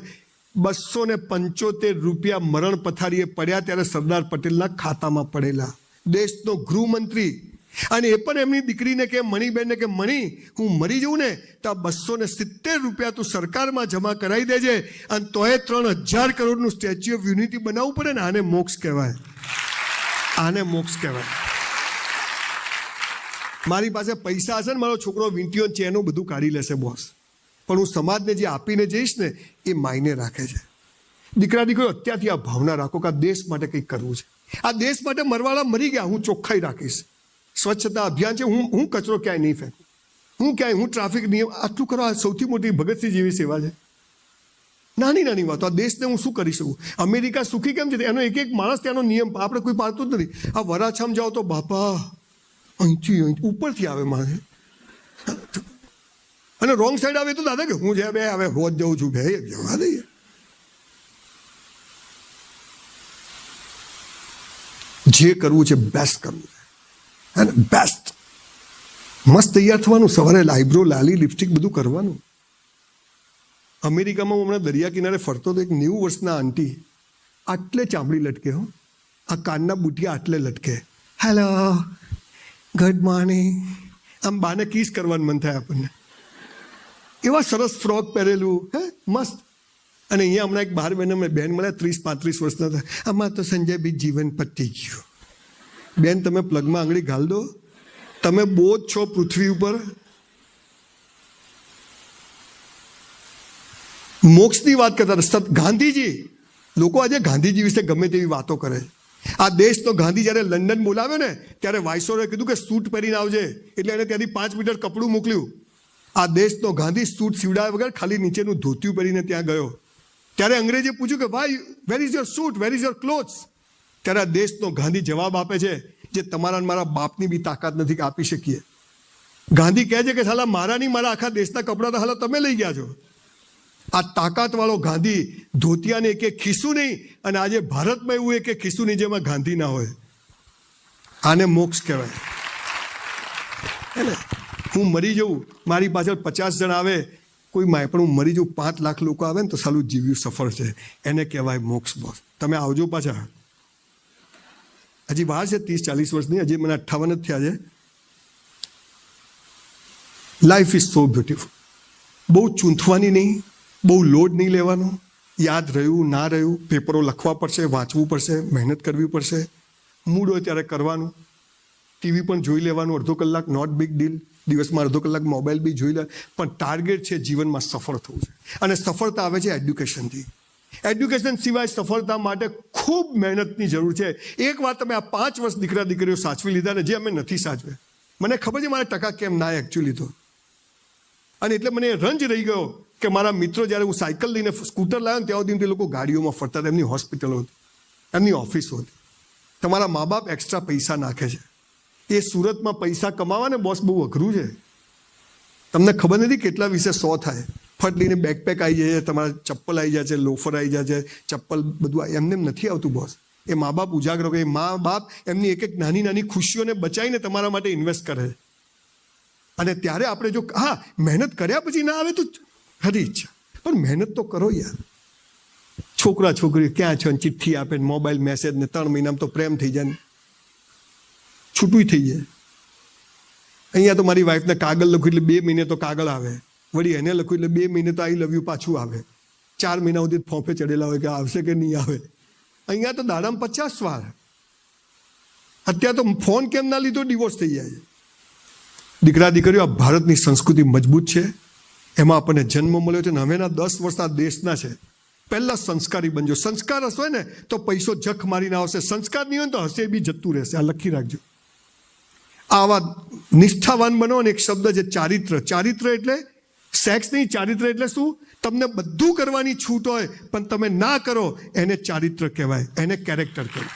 275 રૂપિયા મરણ પથારીએ પડ્યા ત્યારે સરદાર પટેલના ખાતામાં પડેલા. દેશનો ગૃહમંત્રી. અને એ પણ એમની દીકરીને કે, મણીબેનને કે, મણી, હું મરી જઉં ને તો આ 270 રૂપિયા તું સરકારમાં જમા કરાવી દેજે, અને તોય 3000 કરોડનું સ્ટેચ્યુ ઓફ યુનિટી બનાવવું પડે ને. આને મોક્ષ કહેવાય. આને મોક્ષ કહેવાય. મારી પાસે પૈસા હશે ને, મારો છોકરો વીંટીઓ છે એનું બધું કાઢી લેશે બોસ, પણ હું સમાજને જે આપીને જઈશ ને એ માયને રાખે છે. દીકરા દીકરીઓ, અત્યારથી આ ભાવના રાખો કે આ દેશ માટે કંઈક કરવું છે. આ દેશ માટે મરવાળા મરી ગયા, હું ચોખ્ખાઈ રાખીશ. સ્વચ્છતા અભિયાન છે, હું કચરો ક્યાંય નહીં ફેંકું. હું ટ્રાફિક નિયમ આટલું કરો. આ સૌથી મોટી ભગતસિંહ જેવી સેવા છે. નાની નાની વાતો. આ દેશને હું શું કરી શકું? અમેરિકા સુખી કેમ છે? એનો 1-1 માણસ ત્યાંનો નિયમ, આપણે કોઈ પાડતું જ નથી. આ વરાછામ જાઓ તો બાપા અહીંથી ઉપરથી આવે માણસ, અને રોંગ સાઈડ આવે તો દાદા કે હું જે બે હવે રોજ જઉં છું, બે જવા દઈએ. જે કરવું છે બેસ્ટ કરવું છે, હે ને, બેસ્ટ. મસ્ત તૈયાર થવાનું, સવારે આઈબ્રો, લાલી, લિપસ્ટિક બધું કરવાનું. અમેરિકામાં હું હમણાં દરિયા કિનારે ફરતો તો એક 90 વર્ષના આંટી, આટલે ચામડી લટકે, હો, આ કાનના બુટિયા આટલે લટકે, હેલો, ગુડ મોર્નિંગ, આમ બાને કિસ કરવાનું મન થાય આપણને. એવા સરસ ફ્રોક પહેરેલું, હે, મસ્ત. અને અહીંયા હમણાં એક બહાર બેન મળ્યા 30-35 વર્ષના હતા. આમાં તો સંજય બી જીવન પતી ગયું. બેન, તમે પ્લગમાં આંગળી ઘાલ દો, તમે બહુ જ છો પૃથ્વી ઉપર. મોક્ષની વાત કરતા હતા ગાંધીજી. લોકો આજે ગાંધીજી વિશે ગમે તેવી વાતો કરે. આ દેશનો ગાંધી જ્યારે લંડન બોલાવ્યો ને ત્યારે વાઇસરોએ કીધું કે સૂટ પહેરીને આવજે, એટલે એને ત્યાંથી 5 મીટર કપડું મોકલ્યું. આ દેશનો ગાંધી સૂટ સીવડાવ્યા વગર ખાલી નીચેનું ધોતિયું પહેરીને ત્યાં ગયો. ત્યારે અંગ્રેજે પૂછ્યું કે ભાઈ, where is your suit, where is your clothes? ત્યારે આ દેશનો ગાંધી જવાબ આપે છે જે તમારા મારા બાપની બી તાકાત નથી કે આપી શકીએ. ગાંધી કહે છે કે સાલા મારા નહીં, મારા આખા દેશના કપડાં તો હાલ તમે લઈ ગયા છો. આ તાકાતવાળો ગાંધી ધોતિયાને એક ખિસ્સું નહીં, અને આજે ભારતમાં એવું એક ખિસ્સું નહીં જેમાં ગાંધી ના હોય. આને મોક્ષ કહેવાય. હું મરી જઉં, મારી પાછળ 50 જણ આવે કોઈ માય, પણ હું મરી જઉં 5 લાખ લોકો આવે ને તો સાલું જીવ્યું સફળ છે. એને કહેવાય મોક્ષ. બોસ, તમે આવજો પાછા. હજી વાર છે 30-40 વર્ષની, હજી મને 58 જ થયા છે. Life is so beautiful. બહુ ચૂંથવાની નહીં, બહુ લોડ નહીં લેવાનો. યાદ રહ્યું ના રહ્યું, પેપરો લખવા પડશે, વાંચવું પડશે, મહેનત કરવી પડશે. મૂડ હોય ત્યારે કરવાનું. ટીવી પણ જોઈ લેવાનું અડધો કલાક, નોટ બિગ ડીલ. દિવસમાં અડધો કલાક મોબાઈલ બી જોઈ લે, પણ ટાર્ગેટ છે જીવનમાં સફળ થવું છે. અને સફળતા આવે છે એડ્યુકેશનથી. એડ્યુકેશન સિવાય સફળતા માટે ખૂબ મહેનતની જરૂર છે. એક વાર તમે આ 5 વર્ષ દીકરા દીકરીઓ સાચવી લીધા ને, જે અમે નથી સાચવે. મને ખબર છે મારા ટકા કેમ ના એકચ્યુઅલી તો. અને એટલે મને રંજ રહી ગયો કે મારા મિત્રો જ્યારે હું સાયકલ લઈને સ્કૂટર લાવ્યો ને ત્યાં સુધી તે લોકો ગાડીઓમાં ફરતા હતા. એમની હોસ્પિટલો હતી, એમની ઓફિસો હતી. તમારા મા બાપ એક્સ્ટ્રા પૈસા નાખે છે. એ સુરતમાં પૈસા કમાવા ને બોસ બહુ અઘરું છે. તમને ખબર નથી કેટલા વિશે 100 થાય. ફટ લઈને બેકપેક આવી જાય છે, તમારા ચપ્પલ આવી જાય છે, લોફર આવી જાય છે, ચપ્પલ બધું એમને એમ નથી આવતું બોસ. એ મા બાપ ઉજાગરો કરે. મા બાપ એમની એક નાની નાની ખુશીઓને બચાવીને તમારા માટે ઇન્વેસ્ટ કરે. અને ત્યારે આપણે જો મહેનત કર્યા પછી ના આવે તો ખરી ઈચ્છા, પણ મહેનત તો કરો યાર. છોકરા છોકરી ક્યાં છો, ચિઠ્ઠી આપે, મોબાઈલ મેસેજ ને 3 મહિનામાં તો પ્રેમ થઈ જાય, છૂટું થઈ જાય. અહીંયા તો મારી વાઈફને કાગળ લખ્યું એટલે 2 મહિને તો કાગળ આવે, વળી એને લખ્યું એટલે 2 મહિને તો આઈ લવ યુ પાછું આવે. 4 મહિના સુધી ફોફે ચડેલા હોય કે આવશે કે નહીં આવે. અહીંયા તો દાડામાં 50 વાર. અત્યારે તો ફોન કેમ ના લીધો ડિવોર્સ થઈ જાય. દીકરા દીકરીઓ, આ ભારતની સંસ્કૃતિ મજબૂત છે. એમાં આપણને જન્મ મળ્યો છે ને હવેના 10 વર્ષ આ દેશના છે. પહેલા સંસ્કારી બનજો. સંસ્કાર હશે ને તો પૈસો જખ મારીને આવશે. સંસ્કાર નહીં હોય તો હશે બી જતું રહેશે. આ લખી રાખજો. આવા નિષ્ઠાવાન બનો. અને એક શબ્દ છે ચારિત્ર. ચારિત્ર એટલે સેક્સ નહીં, ચારિત્ર એટલે શું? તમને બધું કરવાની છૂટ હોય પણ તમે ના કરો, એને ચારિત્ર કહેવાય, એને કેરેક્ટર કહેવાય.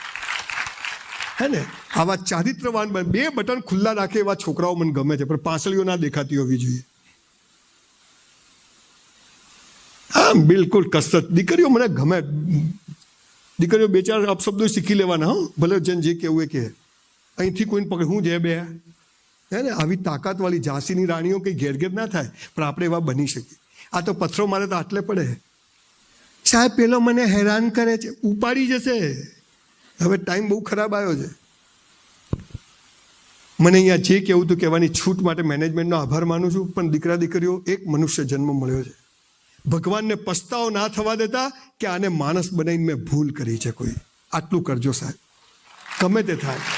હે ને? આવા ચારિત્રવાન બને. 2 બટન ખુલ્લા રાખે એવા છોકરાઓ મને ગમે છે, પણ પાંસળીઓ ના દેખાતી હોવી જોઈએ. હા, બિલકુલ કસરત. દીકરીઓ મને ગમે. દીકરીઓ 2-4 અપશબ્દો શીખી લેવાના. હા, ભલે જેને જે કહેવું એ કહે. અહીંથી કોઈને પકડ હું જે બે, હે ને? આવી તાકાતવાળી ઝાંસીની રાણીઓ કંઈ ઘેર ઘેર ના થાય, પણ આપણે એવા બની શકીએ. આ તો પથ્થરો મારે તો આટલે પડે. સાહેબ પેલો મને હેરાન કરે છે, ઉપાડી જશે. હવે ટાઈમ બહુ ખરાબ આવ્યો છે. મને અહીંયા જે કહેવું હતું કહેવાની છૂટ માટે મેનેજમેન્ટનો આભાર માનું છું. પણ દીકરા દીકરીઓ, એક મનુષ્ય જન્મ મળ્યો છે. ભગવાનને પસ્તાવો ના થવા દેતા કે આને માણસ બનાવીને મેં ભૂલ કરી છે કોઈ. આટલું કરજો સાહેબ, ગમે તે થાય.